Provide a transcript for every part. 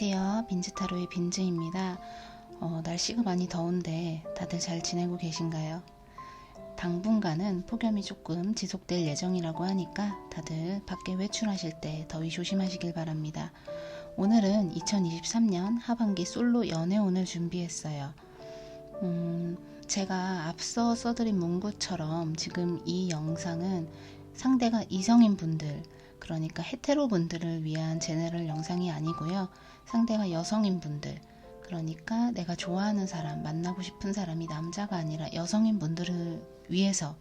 안녕하세요. 빈즈타로의 빈즈입니다. 날씨가 많이 더운데 다들 잘 지내고 계신가요? 당분간은 폭염이 조금 지속될 예정이라고 하니까 다들 밖에 외출하실 때 더위 조심하시길 바랍니다. 오늘은 2023년 하반기 솔로 연애운을 준비했어요. 제가 앞서 써드린 문구처럼 지금 이 영상은 상대가 이성인 분들, 그러니까 헤테로 분들을 위한 제너럴 영상이 아니고요. 상대가 여성인 분들, 그러니까 내가 좋아하는 사람, 만나고 싶은 사람이 남자가 아니라 여성인 분들을 위해서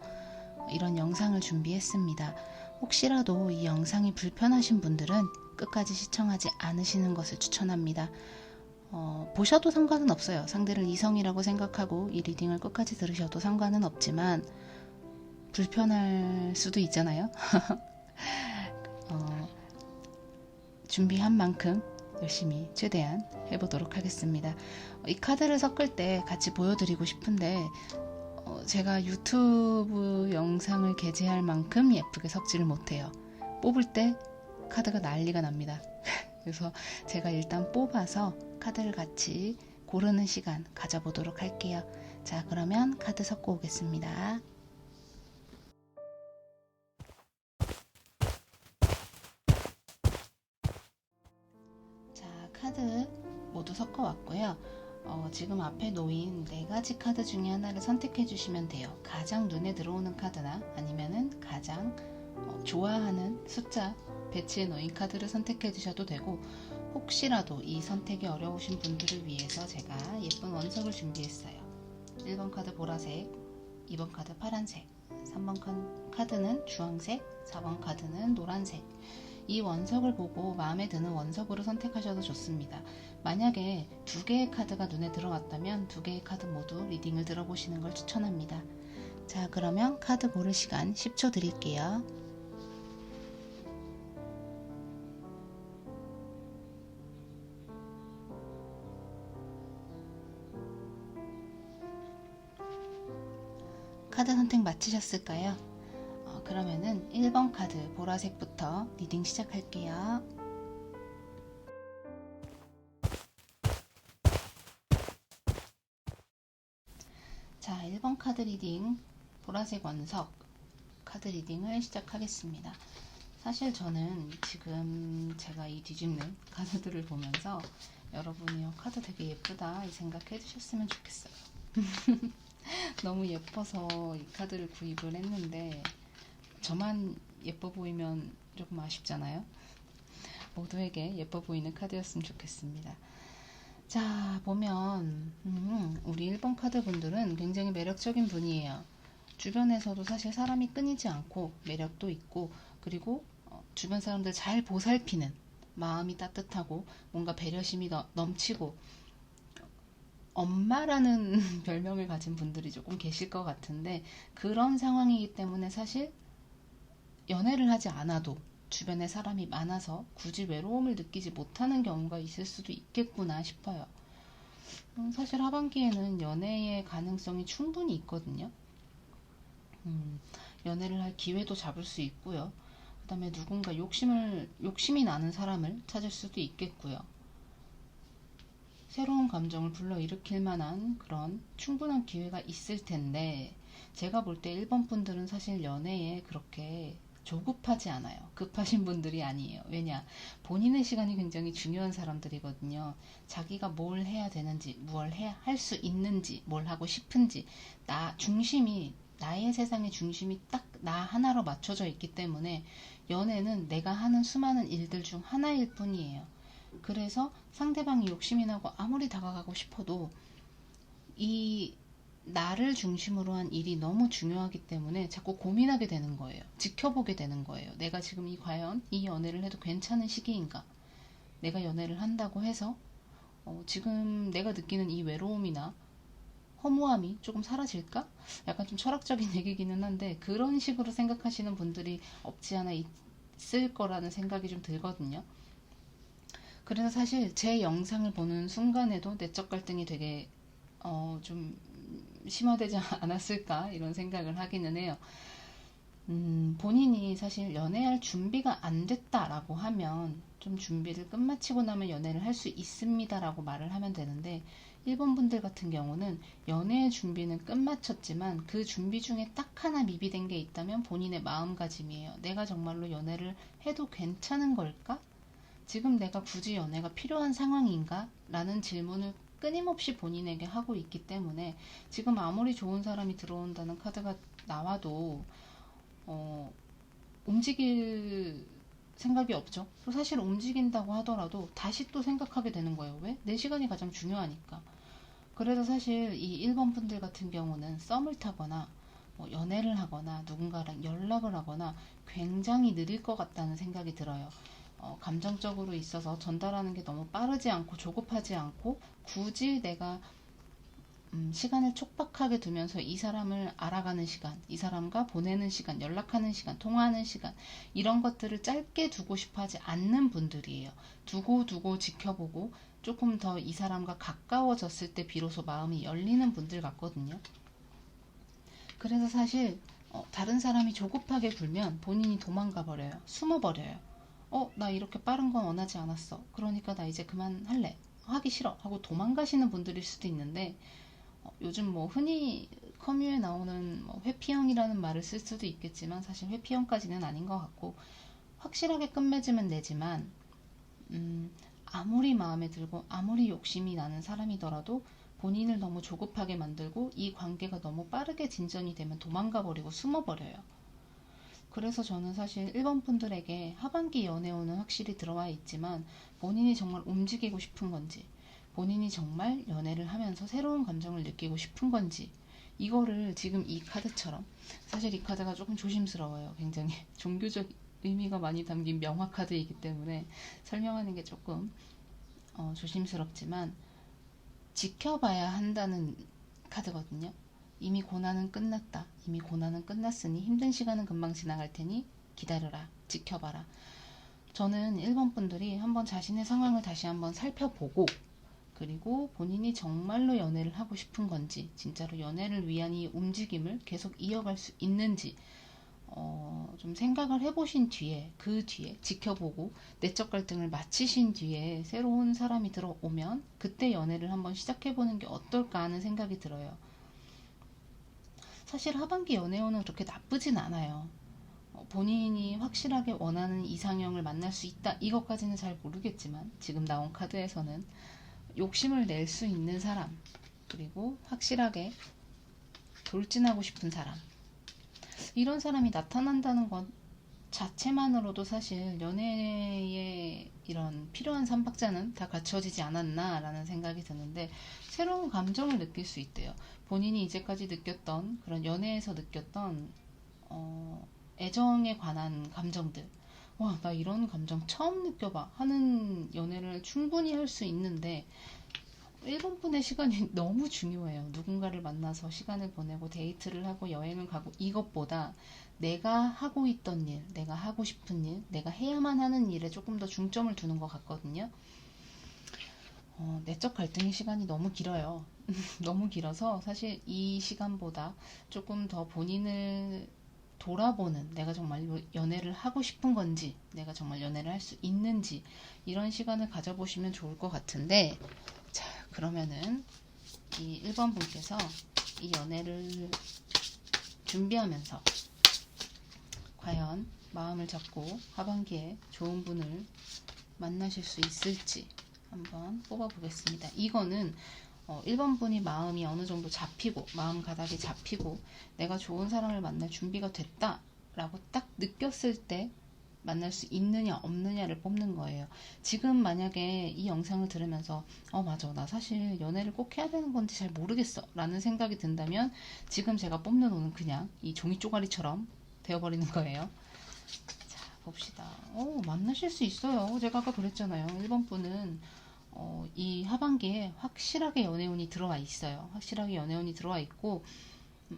이런 영상을 준비했습니다. 혹시라도 이 영상이 불편하신 분들은 끝까지 시청하지 않으시는 것을 추천합니다. 보셔도 상관은 없어요. 상대를 이성이라고 생각하고 이 리딩을 끝까지 들으셔도 상관은 없지만 불편할 수도 있잖아요. 준비한 만큼 열심히 최대한 해보도록 하겠습니다. 이 카드를 섞을 때 같이 보여드리고 싶은데 제가 유튜브 영상을 게재할 만큼 예쁘게 섞지를 못해요. 뽑을 때 카드가 난리가 납니다. 그래서 제가 일단 뽑아서 카드를 같이 고르는 시간 가져보도록 할게요. 자, 그러면 카드 섞고 오겠습니다. 카드 모두 섞어 왔고요. 지금 앞에 놓인 4가지 카드 중에 하나를 선택해 주시면 돼요. 가장 눈에 들어오는 카드나 아니면은 가장 좋아하는 숫자 배치해 놓인 카드를 선택해 주셔도 되고, 혹시라도 이 선택이 어려우신 분들을 위해서 제가 예쁜 원석을 준비했어요. 1번 카드 보라색, 2번 카드 파란색, 3번 카드는 주황색, 4번 카드는 노란색. 이 원석을 보고 마음에 드는 원석으로 선택하셔도 좋습니다. 만약에 2개의 카드가 눈에 들어왔다면 2개의 카드 모두 리딩을 들어보시는 걸 추천합니다. 자, 그러면 카드 고를 시간 10초 드릴게요. 카드 선택 마치셨을까요? 그러면은 1번 카드 보라색부터 리딩 시작할게요. 자, 1번 카드 리딩 보라색 원석 카드 리딩을 시작하겠습니다. 사실 저는 지금 제가 이 뒤집는 카드들을 보면서 여러분이 카드 되게 예쁘다 이 생각해 주셨으면 좋겠어요. 너무 예뻐서 이 카드를 구입을 했는데 저만 예뻐 보이면 조금 아쉽잖아요. 모두에게 예뻐 보이는 카드였으면 좋겠습니다. 자, 보면 우리 1번 카드 분들은 굉장히 매력적인 분이에요. 주변에서도 사실 사람이 끊이지 않고 매력도 있고, 그리고 주변 사람들 잘 보살피는 마음이 따뜻하고 뭔가 배려심이 넘치고, 엄마라는 별명을 가진 분들이 조금 계실 것 같은데, 그런 상황이기 때문에 사실 연애를 하지 않아도 주변에 사람이 많아서 굳이 외로움을 느끼지 못하는 경우가 있을 수도 있겠구나 싶어요. 사실 하반기에는 연애의 가능성이 충분히 있거든요. 연애를 할 기회도 잡을 수 있고요. 그 다음에 누군가 욕심이 나는 사람을 찾을 수도 있겠고요. 새로운 감정을 불러일으킬 만한 그런 충분한 기회가 있을 텐데, 제가 볼 때 1번 분들은 사실 연애에 그렇게 조급하지 않아요. 급하신 분들이 아니에요. 왜냐? 본인의 시간이 굉장히 중요한 사람들이거든요. 자기가 뭘 해야 되는지, 뭘 할 수 있는지, 뭘 하고 싶은지, 나의 세상의 중심이 딱 나 하나로 맞춰져 있기 때문에 연애는 내가 하는 수많은 일들 중 하나일 뿐이에요. 그래서 상대방이 욕심이 나고 아무리 다가가고 싶어도 이 나를 중심으로 한 일이 너무 중요하기 때문에 자꾸 고민하게 되는 거예요. 지켜보게 되는 거예요. 내가 지금 과연 이 연애를 해도 괜찮은 시기인가? 내가 연애를 한다고 해서 지금 내가 느끼는 이 외로움이나 허무함이 조금 사라질까? 약간 좀 철학적인 얘기기는 한데, 그런 식으로 생각하시는 분들이 없지 않아 있을 거라는 생각이 좀 들거든요. 그래서 사실 제 영상을 보는 순간에도 내적 갈등이 되게 좀 심화되지 않았을까 이런 생각을 하기는 해요. 본인이 사실 연애할 준비가 안 됐다라고 하면 좀 준비를 끝마치고 나면 연애를 할 수 있습니다라고 말을 하면 되는데, 일본 분들 같은 경우는 연애의 준비는 끝마쳤지만 그 준비 중에 딱 하나 미비된 게 있다면 본인의 마음가짐이에요. 내가 정말로 연애를 해도 괜찮은 걸까? 지금 내가 굳이 연애가 필요한 상황인가? 라는 질문을 끊임없이 본인에게 하고 있기 때문에 지금 아무리 좋은 사람이 들어온다는 카드가 나와도 움직일 생각이 없죠. 사실 움직인다고 하더라도 다시 또 생각하게 되는 거예요. 왜? 내 시간이 가장 중요하니까. 그래서 사실 이 1번 분들 같은 경우는 썸을 타거나 연애를 하거나 누군가랑 연락을 하거나 굉장히 느릴 것 같다는 생각이 들어요. 감정적으로 있어서 전달하는 게 너무 빠르지 않고 조급하지 않고 굳이 내가 시간을 촉박하게 두면서 이 사람을 알아가는 시간, 이 사람과 보내는 시간, 연락하는 시간, 통화하는 시간, 이런 것들을 짧게 두고 싶어 하지 않는 분들이에요. 두고 지켜보고 조금 더 이 사람과 가까워졌을 때 비로소 마음이 열리는 분들 같거든요. 그래서 사실 다른 사람이 조급하게 굴면 본인이 도망가 버려요. 숨어 버려요. 나 이렇게 빠른 건 원하지 않았어. 그러니까 나 이제 그만할래. 하기 싫어. 하고 도망가시는 분들일 수도 있는데, 요즘 뭐 흔히 커뮤에 나오는 회피형이라는 말을 쓸 수도 있겠지만 사실 회피형까지는 아닌 것 같고, 확실하게 끝맺으면 되지만 아무리 마음에 들고 아무리 욕심이 나는 사람이더라도 본인을 너무 조급하게 만들고 이 관계가 너무 빠르게 진전이 되면 도망가 버리고 숨어 버려요. 그래서 저는 사실 1번 분들에게 하반기 연애운은 확실히 들어와 있지만 본인이 정말 움직이고 싶은 건지, 본인이 정말 연애를 하면서 새로운 감정을 느끼고 싶은 건지, 이거를 지금 이 카드처럼, 사실 이 카드가 조금 조심스러워요. 굉장히 종교적 의미가 많이 담긴 명화 카드이기 때문에 설명하는 게 조금 조심스럽지만 지켜봐야 한다는 카드거든요. 이미 고난은 끝났다. 이미 고난은 끝났으니 힘든 시간은 금방 지나갈 테니 기다려라. 지켜봐라. 저는 1번 분들이 한번 자신의 상황을 다시 한번 살펴보고, 그리고 본인이 정말로 연애를 하고 싶은 건지, 진짜로 연애를 위한 이 움직임을 계속 이어갈 수 있는지 좀 생각을 해보신 뒤에, 그 뒤에 지켜보고 내적 갈등을 마치신 뒤에 새로운 사람이 들어오면 그때 연애를 한번 시작해보는 게 어떨까 하는 생각이 들어요. 사실 하반기 연애운은 그렇게 나쁘진 않아요. 본인이 확실하게 원하는 이상형을 만날 수 있다, 이것까지는 잘 모르겠지만 지금 나온 카드에서는 욕심을 낼 수 있는 사람, 그리고 확실하게 돌진하고 싶은 사람, 이런 사람이 나타난다는 것 자체만으로도 사실 연애의 이런 필요한 삼박자는 다 갖춰지지 않았나라는 생각이 드는데, 새로운 감정을 느낄 수 있대요. 본인이 이제까지 느꼈던 그런 연애에서 느꼈던 애정에 관한 감정들, 와, 나 이런 감정 처음 느껴봐 하는 연애를 충분히 할 수 있는데, 1번 분의 시간이 너무 중요해요. 누군가를 만나서 시간을 보내고 데이트를 하고 여행을 가고, 이것보다 내가 하고 있던 일, 내가 하고 싶은 일, 내가 해야만 하는 일에 조금 더 중점을 두는 것 같거든요. 내적 갈등의 시간이 너무 길어요. 너무 길어서 사실 이 시간보다 조금 더 본인을 돌아보는, 내가 정말 연애를 하고 싶은 건지, 내가 정말 연애를 할 수 있는지, 이런 시간을 가져보시면 좋을 것 같은데, 자, 그러면은 이 1번 분께서 이 연애를 준비하면서 과연 마음을 잡고 하반기에 좋은 분을 만나실 수 있을지 한번 뽑아보겠습니다. 이거는 1번 분이 마음이 어느 정도 잡히고, 마음 가닥이 잡히고 내가 좋은 사람을 만날 준비가 됐다 라고 딱 느꼈을 때 만날 수 있느냐 없느냐를 뽑는 거예요. 지금 만약에 이 영상을 들으면서 맞아, 나 사실 연애를 꼭 해야 되는 건지 잘 모르겠어 라는 생각이 든다면 지금 제가 뽑는 운은 그냥 이 종이 쪼가리처럼 되어버리는 거예요. 자, 봅시다. 만나실 수 있어요. 제가 아까 그랬잖아요. 1번 분은 이 하반기에 확실하게 연애운이 들어와 있어요. 확실하게 연애운이 들어와 있고,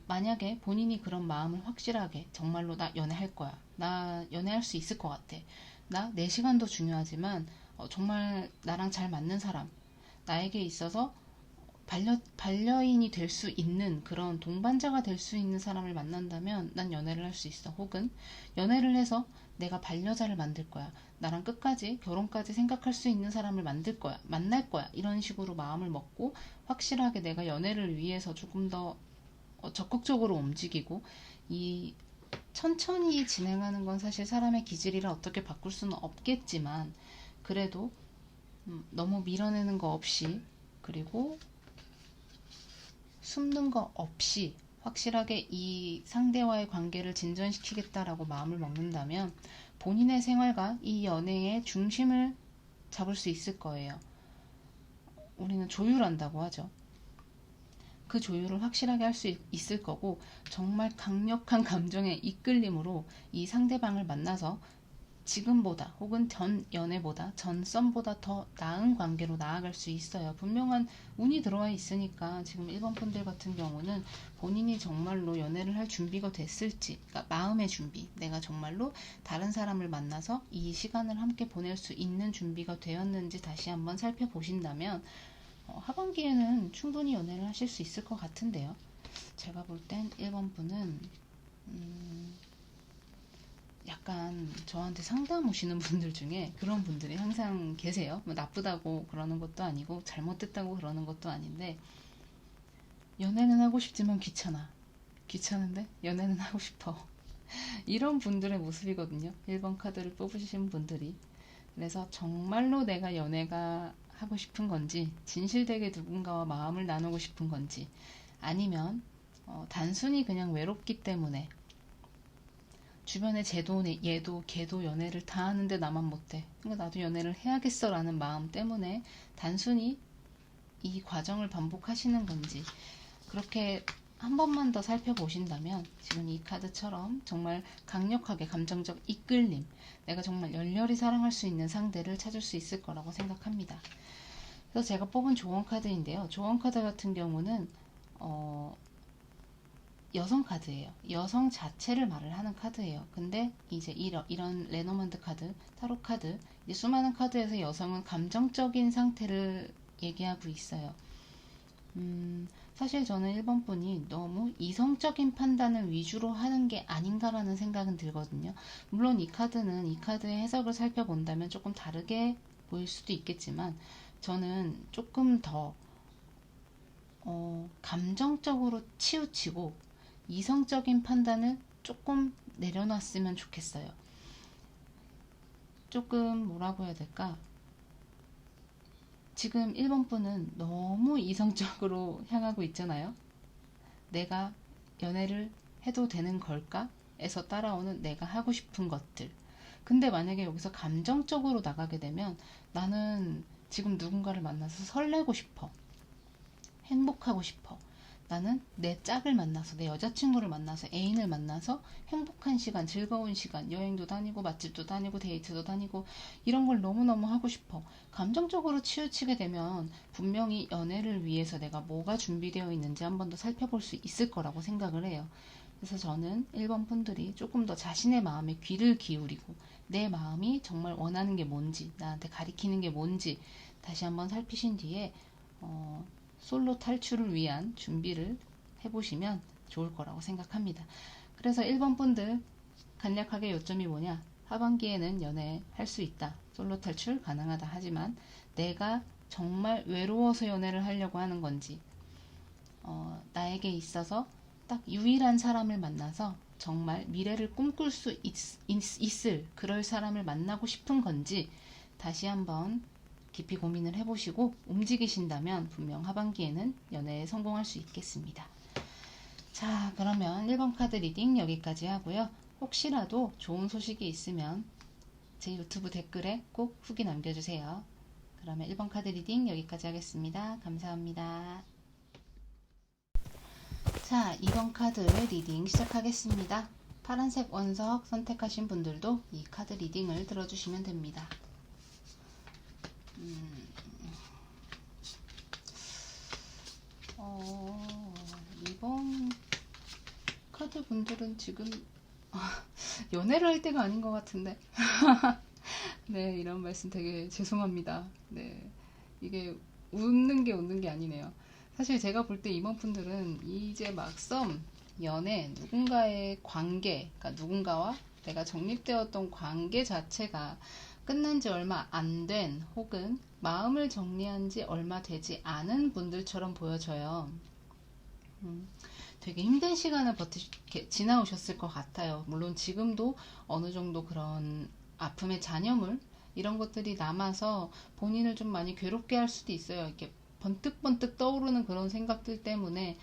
만약에 본인이 그런 마음을 확실하게 정말로 나 연애할 거야, 나 연애할 수 있을 것 같아, 나 내 시간도 중요하지만 정말 나랑 잘 맞는 사람, 나에게 있어서 반려인이 될 수 있는 그런 동반자가 될 수 있는 사람을 만난다면 난 연애를 할 수 있어. 혹은 연애를 해서 내가 반려자를 만들 거야. 나랑 끝까지 결혼까지 생각할 수 있는 사람을 만날 거야. 이런 식으로 마음을 먹고 확실하게 내가 연애를 위해서 조금 더 적극적으로 움직이고 이 천천히 진행하는 건 사실 사람의 기질이라 어떻게 바꿀 수는 없겠지만 그래도 너무 밀어내는 거 없이 그리고 숨는 거 없이 확실하게 이 상대와의 관계를 진전시키겠다라고 마음을 먹는다면 본인의 생활과 이 연애의 중심을 잡을 수 있을 거예요. 우리는 조율한다고 하죠. 그 조율을 확실하게 할 수 있을 거고 정말 강력한 감정의 이끌림으로 이 상대방을 만나서 지금보다 혹은 전 연애보다 전 썸보다 더 나은 관계로 나아갈 수 있어요. 분명한 운이 들어와 있으니까 지금 1번 분들 같은 경우는 본인이 정말로 연애를 할 준비가 됐을지, 그러니까 마음의 준비, 내가 정말로 다른 사람을 만나서 이 시간을 함께 보낼 수 있는 준비가 되었는지 다시 한번 살펴보신다면 하반기에는 충분히 연애를 하실 수 있을 것 같은데요. 제가 볼 땐 1번 분은 약간 저한테 상담 오시는 분들 중에 그런 분들이 항상 계세요. 뭐 나쁘다고 그러는 것도 아니고 잘못됐다고 그러는 것도 아닌데 연애는 하고 싶지만 귀찮은데 연애는 하고 싶어. 이런 분들의 모습이거든요. 1번 카드를 뽑으신 분들이. 그래서 정말로 내가 연애가 하고 싶은 건지 진실되게 누군가와 마음을 나누고 싶은 건지 아니면 단순히 그냥 외롭기 때문에 주변에 얘도 걔도 연애를 다 하는데 나만 못해. 그러니까 나도 연애를 해야겠어 라는 마음 때문에 단순히 이 과정을 반복하시는 건지 그렇게 한 번만 더 살펴보신다면 지금 이 카드처럼 정말 강력하게 감정적 이끌림, 내가 정말 열렬히 사랑할 수 있는 상대를 찾을 수 있을 거라고 생각합니다. 그래서 제가 뽑은 조언 카드인데요. 조언 카드 같은 경우는 여성 카드예요. 여성 자체를 말을 하는 카드예요. 근데 이제 이런 레노먼드 카드, 타로 카드, 이제 수많은 카드에서 여성은 감정적인 상태를 얘기하고 있어요. 사실 저는 1번 분이 너무 이성적인 판단을 위주로 하는 게 아닌가라는 생각은 들거든요. 물론 이 카드는 이 카드의 해석을 살펴본다면 조금 다르게 보일 수도 있겠지만 저는 조금 더 감정적으로 치우치고 이성적인 판단을 조금 내려놨으면 좋겠어요. 조금 뭐라고 해야 될까? 지금 1번 분은 너무 이성적으로 향하고 있잖아요. 내가 연애를 해도 되는 걸까? 에서 따라오는 내가 하고 싶은 것들. 근데 만약에 여기서 감정적으로 나가게 되면 나는 지금 누군가를 만나서 설레고 싶어. 행복하고 싶어. 나는 내 짝을 만나서 내 여자친구를 만나서 애인을 만나서 행복한 시간, 즐거운 시간, 여행도 다니고 맛집도 다니고 데이트도 다니고 이런 걸 너무너무 하고 싶어. 감정적으로 치우치게 되면 분명히 연애를 위해서 내가 뭐가 준비되어 있는지 한 번 더 살펴볼 수 있을 거라고 생각을 해요. 그래서 저는 1번 분들이 조금 더 자신의 마음에 귀를 기울이고 내 마음이 정말 원하는 게 뭔지, 나한테 가리키는 게 뭔지 다시 한번 살피신 뒤에 솔로 탈출을 위한 준비를 해보시면 좋을 거라고 생각합니다. 그래서 1번 분들 간략하게 요점이 뭐냐? 하반기에는 연애할 수 있다. 솔로 탈출 가능하다. 하지만 내가 정말 외로워서 연애를 하려고 하는 건지 나에게 있어서 딱 유일한 사람을 만나서 정말 미래를 꿈꿀 수 있을 그럴 사람을 만나고 싶은 건지 다시 한번 깊이 고민을 해보시고 움직이신다면 분명 하반기에는 연애에 성공할 수 있겠습니다. 자, 그러면 1번 카드 리딩 여기까지 하고요. 혹시라도 좋은 소식이 있으면 제 유튜브 댓글에 꼭 후기 남겨주세요. 그러면 1번 카드 리딩 여기까지 하겠습니다. 감사합니다. 자, 2번 카드 리딩 시작하겠습니다. 파란색 원석 선택하신 분들도 이 카드 리딩을 들어주시면 됩니다. 이번 카드 분들은 지금 연애를 할 때가 아닌 것 같은데 네, 이런 말씀 되게 죄송합니다. 네, 이게 웃는 게 아니네요. 사실 제가 볼 때 이번 분들은 이제 막 썸, 연애, 누군가의 관계, 그러니까 누군가와 내가 정립되었던 관계 자체가 끝난 지 얼마 안 된, 혹은 마음을 정리한 지 얼마 되지 않은 분들처럼 보여져요. 되게 힘든 시간을 지나오셨을 것 같아요. 물론 지금도 어느 정도 그런 아픔의 잔여물, 이런 것들이 남아서 본인을 좀 많이 괴롭게 할 수도 있어요. 이렇게 번뜩번뜩 떠오르는 그런 생각들 때문에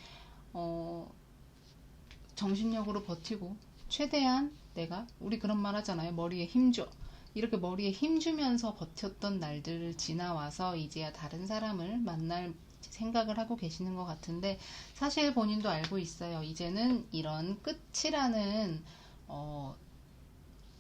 정신력으로 버티고 최대한 내가, 우리 그런 말 하잖아요. 머리에 힘줘. 이렇게 머리에 힘주면서 버텼던 날들을 지나와서 이제야 다른 사람을 만날 생각을 하고 계시는 것 같은데, 사실 본인도 알고 있어요. 이제는 이런 끝이라는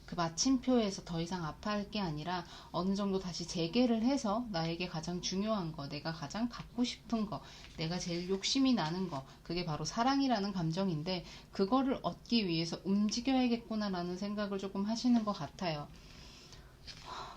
그 마침표에서 더 이상 아파할 게 아니라 어느 정도 다시 재개를 해서 나에게 가장 중요한 거, 내가 가장 갖고 싶은 거, 내가 제일 욕심이 나는 거, 그게 바로 사랑이라는 감정인데, 그거를 얻기 위해서 움직여야겠구나라는 생각을 조금 하시는 것 같아요.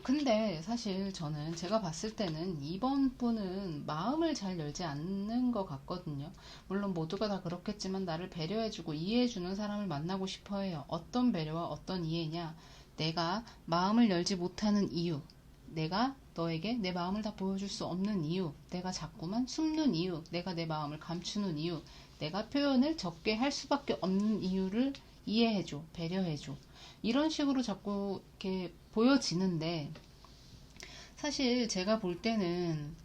근데 사실 저는 제가 봤을 때는 이번 분은 마음을 잘 열지 않는 것 같거든요. 물론 모두가 다 그렇겠지만 나를 배려해주고 이해해주는 사람을 만나고 싶어 해요. 어떤 배려와 어떤 이해냐? 내가 마음을 열지 못하는 이유, 내가 너에게 내 마음을 다 보여줄 수 없는 이유, 내가 자꾸만 숨는 이유, 내가 내 마음을 감추는 이유, 내가 표현을 적게 할 수밖에 없는 이유를 이해해줘, 배려해줘. 이런 식으로 자꾸 이렇게 보여지는데, 사실 제가 볼 때는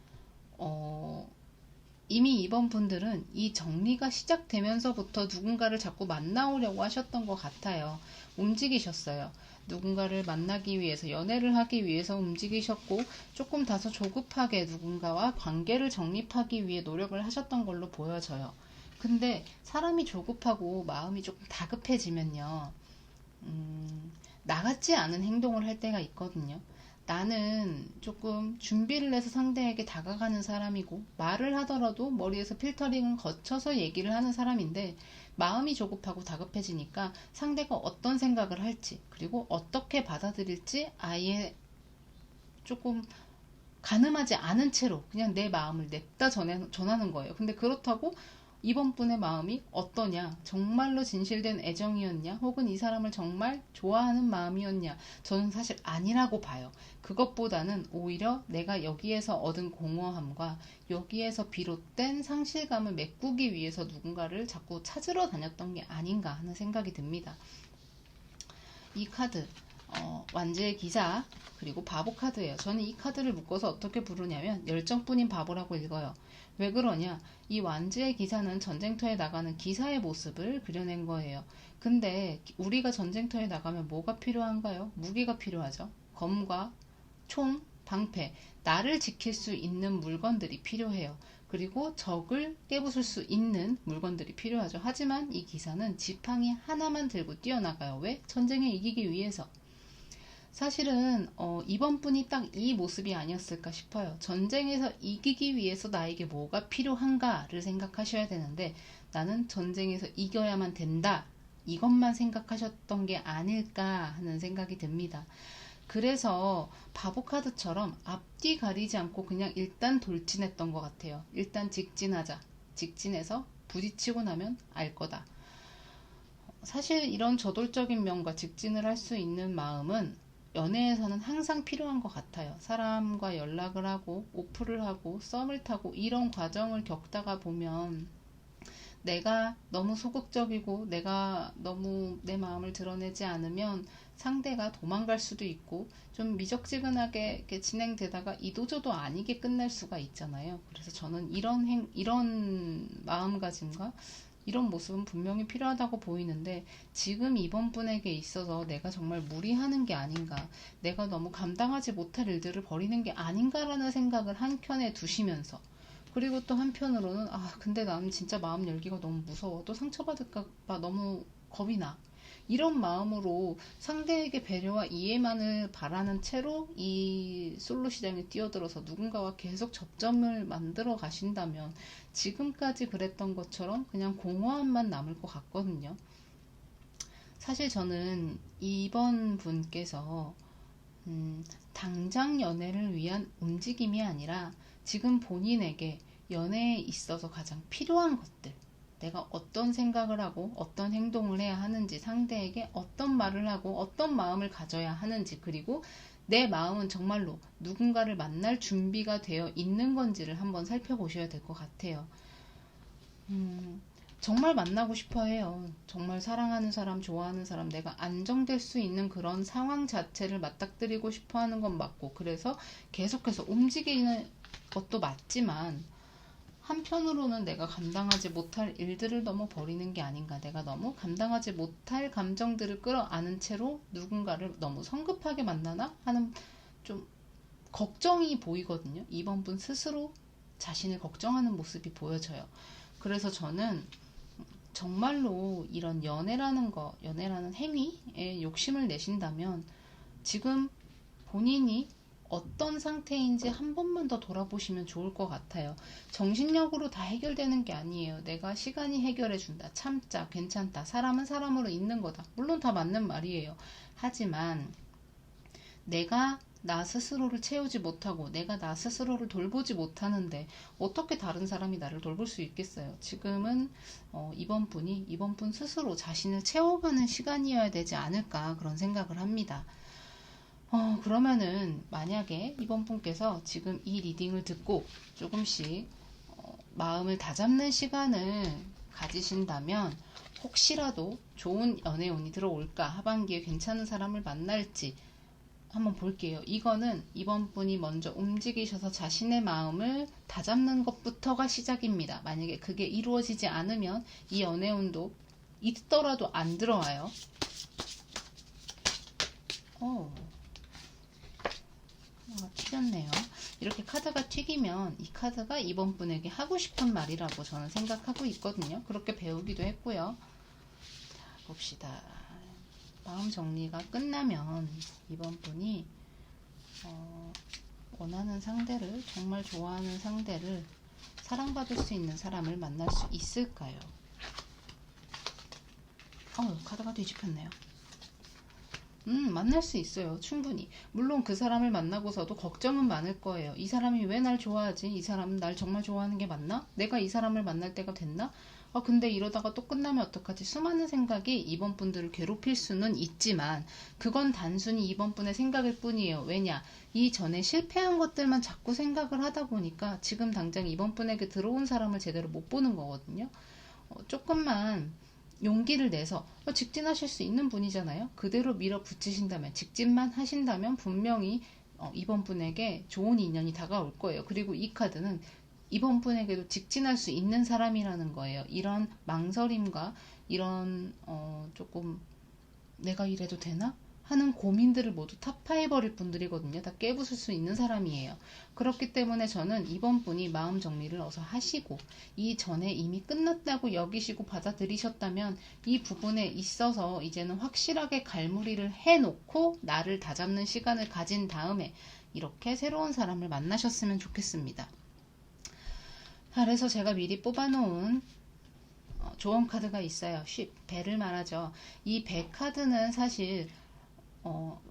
이미 이번 분들은 이 정리가 시작되면서부터 누군가를 자꾸 만나오려고 하셨던 것 같아요. 움직이셨어요. 누군가를 만나기 위해서, 연애를 하기 위해서 움직이셨고, 조금 다소 조급하게 누군가와 관계를 정립하기 위해 노력을 하셨던 걸로 보여져요. 근데 사람이 조급하고 마음이 조금 다급해지면요, 나같지 않은 행동을 할 때가 있거든요. 나는 조금 준비를 해서 상대에게 다가가는 사람이고, 말을 하더라도 머리에서 필터링을 거쳐서 얘기를 하는 사람인데, 마음이 조급하고 다급해지니까 상대가 어떤 생각을 할지, 그리고 어떻게 받아들일지 아예 조금 가늠하지 않은 채로 그냥 내 마음을 냅다 전하는 거예요. 근데 그렇다고 이번 분의 마음이 어떠냐, 정말로 진실된 애정이었냐, 혹은 이 사람을 정말 좋아하는 마음이었냐, 저는 사실 아니라고 봐요. 그것보다는 오히려 내가 여기에서 얻은 공허함과 여기에서 비롯된 상실감을 메꾸기 위해서 누군가를 자꾸 찾으러 다녔던 게 아닌가 하는 생각이 듭니다. 이 카드, 완제의 기사, 그리고 바보 카드예요. 저는 이 카드를 묶어서 어떻게 부르냐면 열정뿐인 바보라고 읽어요. 왜 그러냐? 이 완제의 기사는 전쟁터에 나가는 기사의 모습을 그려낸 거예요. 근데 우리가 전쟁터에 나가면 뭐가 필요한가요? 무기가 필요하죠. 검과 총, 방패, 나를 지킬 수 있는 물건들이 필요해요. 그리고 적을 깨부술 수 있는 물건들이 필요하죠. 하지만 이 기사는 지팡이 하나만 들고 뛰어나가요. 왜? 전쟁에 이기기 위해서. 사실은 이번 분이 딱 이 모습이 아니었을까 싶어요. 전쟁에서 이기기 위해서 나에게 뭐가 필요한가를 생각하셔야 되는데, 나는 전쟁에서 이겨야만 된다, 이것만 생각하셨던 게 아닐까 하는 생각이 듭니다. 그래서 바보 카드처럼 앞뒤 가리지 않고 그냥 일단 돌진했던 것 같아요. 일단 직진하자. 직진해서 부딪히고 나면 알 거다. 사실 이런 저돌적인 면과 직진을 할 수 있는 마음은 연애에서는 항상 필요한 것 같아요. 사람과 연락을 하고 오프를 하고 썸을 타고 이런 과정을 겪다가 보면 내가 너무 소극적이고 내가 너무 내 마음을 드러내지 않으면 상대가 도망갈 수도 있고, 좀 미적지근하게 이렇게 진행되다가 이도저도 아니게 끝날 수가 있잖아요. 그래서 저는 이런 마음가짐과 이런 모습은 분명히 필요하다고 보이는데, 지금 이번 분에게 있어서 내가 정말 무리하는 게 아닌가, 내가 너무 감당하지 못할 일들을 벌이는 게 아닌가라는 생각을 한켠에 두시면서, 그리고 또 한편으로는 근데 나는 진짜 마음 열기가 너무 무서워, 또 상처받을까 봐 너무 겁이 나, 이런 마음으로 상대에게 배려와 이해만을 바라는 채로 이 솔로 시장에 뛰어들어서 누군가와 계속 접점을 만들어 가신다면 지금까지 그랬던 것처럼 그냥 공허함만 남을 것 같거든요. 사실 저는 이번 분께서 당장 연애를 위한 움직임이 아니라 지금 본인에게 연애에 있어서 가장 필요한 것들, 내가 어떤 생각을 하고 어떤 행동을 해야 하는지, 상대에게 어떤 말을 하고 어떤 마음을 가져야 하는지, 그리고 내 마음은 정말로 누군가를 만날 준비가 되어 있는 건지를 한번 살펴보셔야 될 것 같아요. 정말 만나고 싶어 해요. 정말 사랑하는 사람, 좋아하는 사람, 내가 안정될 수 있는 그런 상황 자체를 맞닥뜨리고 싶어 하는 건 맞고, 그래서 계속해서 움직이는 것도 맞지만, 한편으로는 내가 감당하지 못할 일들을 너무 버리는 게 아닌가, 내가 너무 감당하지 못할 감정들을 끌어안은 채로 누군가를 너무 성급하게 만나나 하는 좀 걱정이 보이거든요. 이번 분 스스로 자신을 걱정하는 모습이 보여져요. 그래서 저는 정말로 이런 연애라는 행위에 욕심을 내신다면 지금 본인이 어떤 상태인지 한 번만 더 돌아보시면 좋을 것 같아요. 정신력으로 다 해결되는 게 아니에요. 내가 시간이 해결해준다. 참자, 괜찮다. 사람은 사람으로 있는 거다. 물론 다 맞는 말이에요. 하지만 내가 나 스스로를 채우지 못하고 내가 나 스스로를 돌보지 못하는데 어떻게 다른 사람이 나를 돌볼 수 있겠어요. 지금은 이번 분 스스로 자신을 채워가는 시간이어야 되지 않을까, 그런 생각을 합니다. 그러면은 만약에 이번 분께서 지금 이 리딩을 듣고 조금씩 마음을 다잡는 시간을 가지신다면, 혹시라도 좋은 연애운이 들어올까, 하반기에 괜찮은 사람을 만날지 한번 볼게요. 이거는 이번 분이 먼저 움직이셔서 자신의 마음을 다잡는 것부터가 시작입니다. 만약에 그게 이루어지지 않으면 이 연애운도 있더라도 안 들어와요. 튀겼네요. 이렇게 카드가 튀기면 이 카드가 이번 분에게 하고 싶은 말이라고 저는 생각하고 있거든요. 그렇게 배우기도 했고요. 자, 봅시다. 마음 정리가 끝나면 이번 분이 원하는 상대를, 정말 좋아하는 상대를, 사랑받을 수 있는 사람을 만날 수 있을까요? 카드가 뒤집혔네요. 만날 수 있어요. 충분히. 물론 그 사람을 만나고서도 걱정은 많을 거예요. 이 사람이 왜 날 좋아하지? 이 사람은 날 정말 좋아하는 게 맞나? 내가 이 사람을 만날 때가 됐나? 근데 이러다가 또 끝나면 어떡하지? 수많은 생각이 이번 분들을 괴롭힐 수는 있지만 그건 단순히 이번 분의 생각일 뿐이에요. 왜냐? 이전에 실패한 것들만 자꾸 생각을 하다 보니까 지금 당장 이번 분에게 들어온 사람을 제대로 못 보는 거거든요. 조금만 용기를 내서 직진하실 수 있는 분이잖아요. 그대로 밀어붙이신다면, 직진만 하신다면 분명히 이번 분에게 좋은 인연이 다가올 거예요. 그리고 이 카드는 이번 분에게도 직진할 수 있는 사람이라는 거예요. 이런 망설임과 이런 조금 내가 이래도 되나? 하는 고민들을 모두 타파해버릴 분들이거든요. 다 깨부술 수 있는 사람이에요. 그렇기 때문에 저는 이번 분이 마음 정리를 어서 하시고, 이전에 이미 끝났다고 여기시고 받아들이셨다면 이 부분에 있어서 이제는 확실하게 갈무리를 해놓고 나를 다잡는 시간을 가진 다음에 이렇게 새로운 사람을 만나셨으면 좋겠습니다. 그래서 제가 미리 뽑아놓은 조언 카드가 있어요. 배를 말하죠. 이 배 카드는 사실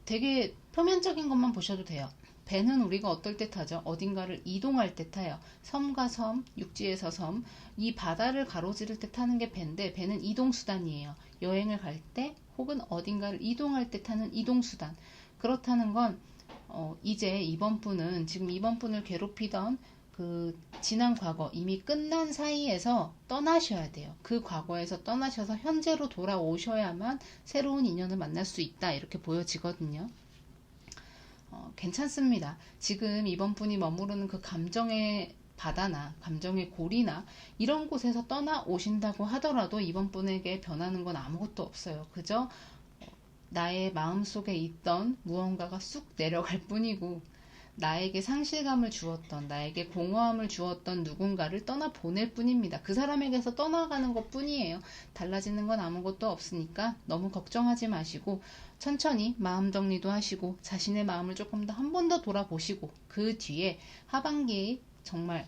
되게 표면적인 것만 보셔도 돼요. 배는 우리가 어떨 때 타죠? 어딘가를 이동할 때 타요. 섬과 섬, 육지에서 섬, 이 바다를 가로지를 때 타는 게 배인데, 배는 이동수단이에요. 여행을 갈 때 혹은 어딘가를 이동할 때 타는 이동수단. 그렇다는 건 이제 이번 분은, 지금 이번 분을 괴롭히던 그 지난 과거, 이미 끝난 사이에서 떠나셔야 돼요. 그 과거에서 떠나셔서 현재로 돌아오셔야만 새로운 인연을 만날 수 있다, 이렇게 보여지거든요. 괜찮습니다. 지금 이번 분이 머무르는 그 감정의 바다나 감정의 골이나 이런 곳에서 떠나오신다고 하더라도 이번 분에게 변하는 건 아무것도 없어요. 그저 나의 마음속에 있던 무언가가 쑥 내려갈 뿐이고, 나에게 상실감을 주었던, 나에게 공허함을 주었던 누군가를 떠나보낼 뿐입니다. 그 사람에게서 떠나가는 것 뿐이에요. 달라지는 건 아무것도 없으니까 너무 걱정하지 마시고 천천히 마음 정리도 하시고 자신의 마음을 조금 더 한 번 더 돌아보시고, 그 뒤에 하반기에 정말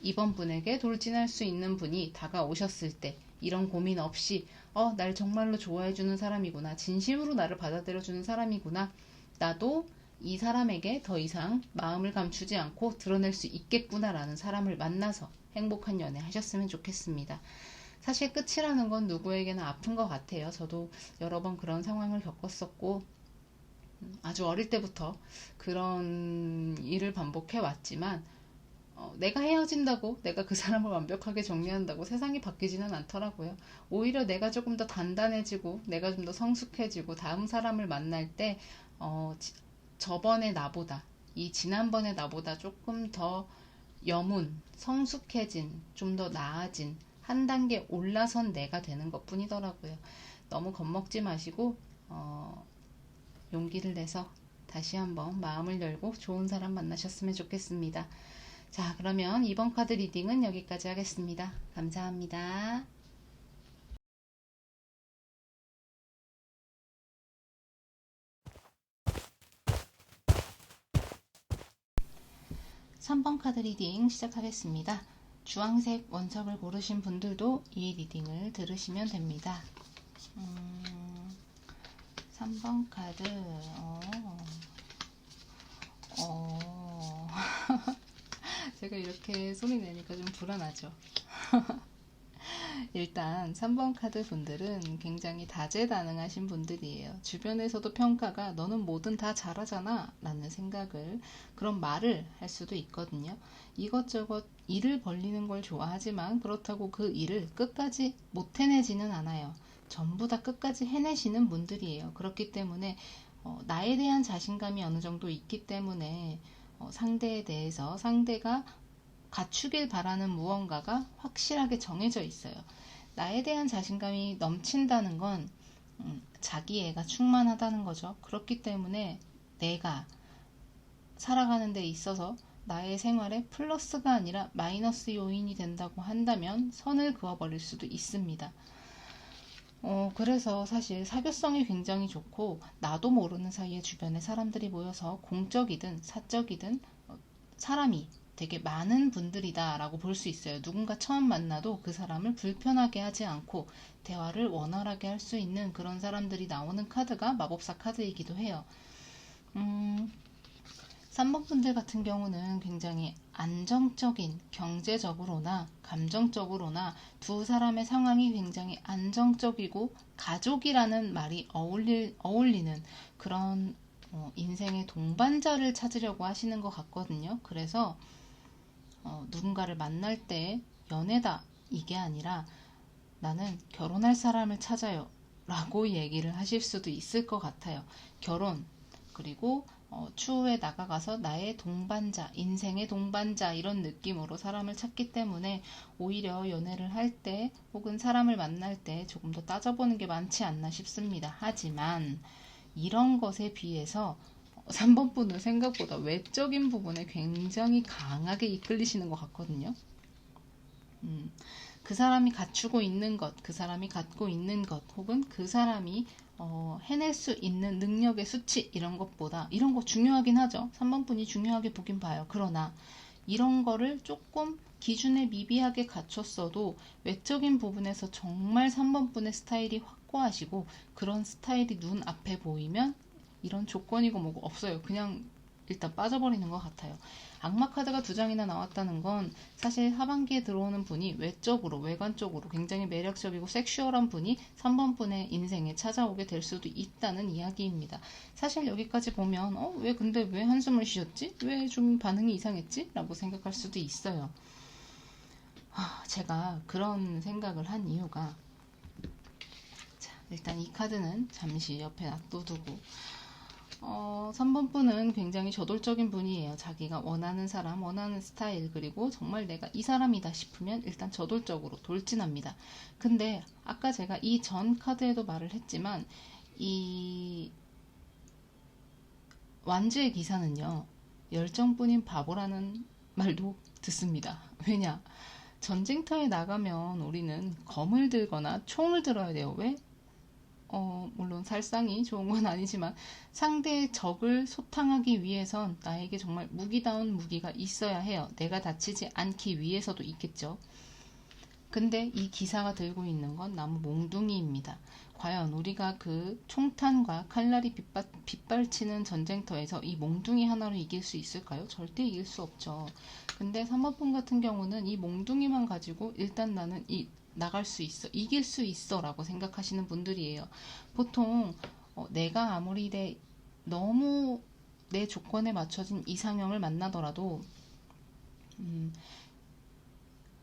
이번 분에게 돌진할 수 있는 분이 다가오셨을 때 이런 고민 없이 날 정말로 좋아해주는 사람이구나, 진심으로 나를 받아들여주는 사람이구나, 나도 이 사람에게 더 이상 마음을 감추지 않고 드러낼 수 있겠구나라는 사람을 만나서 행복한 연애 하셨으면 좋겠습니다. 사실 끝이라는 건 누구에게나 아픈 것 같아요. 저도 여러 번 그런 상황을 겪었었고, 아주 어릴 때부터 그런 일을 반복해 왔지만, 내가 헤어진다고 내가 그 사람을 완벽하게 정리한다고 세상이 바뀌지는 않더라고요. 오히려 내가 조금 더 단단해지고 내가 좀 더 성숙해지고 다음 사람을 만날 때 저번의 나보다 이 지난번의 나보다 조금 더 성숙해진, 좀 더 나아진 한 단계 올라선 내가 되는 것 뿐이더라고요. 너무 겁먹지 마시고 용기를 내서 다시 한번 마음을 열고 좋은 사람 만나셨으면 좋겠습니다. 자, 그러면 이번 카드 리딩은 여기까지 하겠습니다. 감사합니다. 3번 카드 리딩 시작하겠습니다. 주황색 원석을 고르신 분들도 이 리딩을 들으시면 됩니다. 3번 카드 제가 이렇게 소리 내니까 좀 불안하죠. 일단 3번 카드 분들은 굉장히 다재다능하신 분들이에요. 주변에서도 평가가 너는 뭐든 다 잘하잖아 라는 생각을, 그런 말을 할 수도 있거든요. 이것저것 일을 벌리는 걸 좋아하지만 그렇다고 그 일을 끝까지 못 해내지는 않아요. 전부 다 끝까지 해내시는 분들이에요. 그렇기 때문에 나에 대한 자신감이 어느 정도 있기 때문에 상대에 대해서 상대가 갖추길 바라는 무언가가 확실하게 정해져 있어요. 나에 대한 자신감이 넘친다는 건 자기애가 충만하다는 거죠. 그렇기 때문에 내가 살아가는 데 있어서 나의 생활에 플러스가 아니라 마이너스 요인이 된다고 한다면 선을 그어버릴 수도 있습니다. 그래서 사실 사교성이 굉장히 좋고, 나도 모르는 사이에 주변에 사람들이 모여서 공적이든 사적이든 사람이 되게 많은 분들이다 라고 볼 수 있어요. 누군가 처음 만나도 그 사람을 불편하게 하지 않고 대화를 원활하게 할 수 있는 그런 사람들이 나오는 카드가 마법사 카드이기도 해요. 3번 분들 같은 경우는 굉장히 안정적인, 경제적으로나 감정적으로나 두 사람의 상황이 굉장히 안정적이고 가족이라는 말이 어울리는 그런 인생의 동반자를 찾으려고 하시는 것 같거든요. 그래서 누군가를 만날 때 연애다 이게 아니라 나는 결혼할 사람을 찾아요 라고 얘기를 하실 수도 있을 것 같아요. 결혼, 그리고 추후에 나가가서 나의 동반자, 인생의 동반자 이런 느낌으로 사람을 찾기 때문에 오히려 연애를 할 때 혹은 사람을 만날 때 조금 더 따져보는 게 많지 않나 싶습니다. 하지만 이런 것에 비해서 3번 분은 생각보다 외적인 부분에 굉장히 강하게 이끌리시는 것 같거든요. 그 사람이 갖추고 있는 것, 그 사람이 갖고 있는 것, 혹은 그 사람이 해낼 수 있는 능력의 수치 이런 것보다, 이런 거 중요하긴 하죠. 3번 분이 중요하게 보긴 봐요. 그러나 이런 거를 조금 기준에 미비하게 갖췄어도 외적인 부분에서 정말 3번 분의 스타일이 확고하시고, 그런 스타일이 눈앞에 보이면 이런 조건이고 뭐고 없어요. 그냥 일단 빠져버리는 것 같아요. 악마 카드가 2장이나 나왔다는 건 사실 하반기에 들어오는 분이 외관적으로 굉장히 매력적이고 섹슈얼한 분이 3번 분의 인생에 찾아오게 될 수도 있다는 이야기입니다. 사실 여기까지 보면 근데 왜 한숨을 쉬었지? 왜 좀 반응이 이상했지? 라고 생각할 수도 있어요. 제가 그런 생각을 한 이유가, 자, 일단 이 카드는 잠시 옆에 놔두고 3번 분은 굉장히 저돌적인 분이에요. 자기가 원하는 사람, 원하는 스타일, 그리고 정말 내가 이 사람이다 싶으면 일단 저돌적으로 돌진합니다. 근데 아까 제가 이 전 카드에도 말을 했지만 이 완주의 기사는요, 열정뿐인 바보라는 말도 듣습니다. 왜냐? 전쟁터에 나가면 우리는 검을 들거나 총을 들어야 돼요. 왜? 물론 살상이 좋은 건 아니지만 상대의 적을 소탕하기 위해선 나에게 정말 무기다운 무기가 있어야 해요. 내가 다치지 않기 위해서도 있겠죠. 근데 이 기사가 들고 있는 건 나무 몽둥이입니다. 과연 우리가 그 총탄과 칼날이 빗발치는 전쟁터에서 이 몽둥이 하나로 이길 수 있을까요? 절대 이길 수 없죠. 근데 3번 분 같은 경우는 이 몽둥이만 가지고 일단 나는 나갈 수 있어, 이길 수 있어 라고 생각하시는 분들이에요. 보통 내가 아무리 너무 내 조건에 맞춰진 이상형을 만나더라도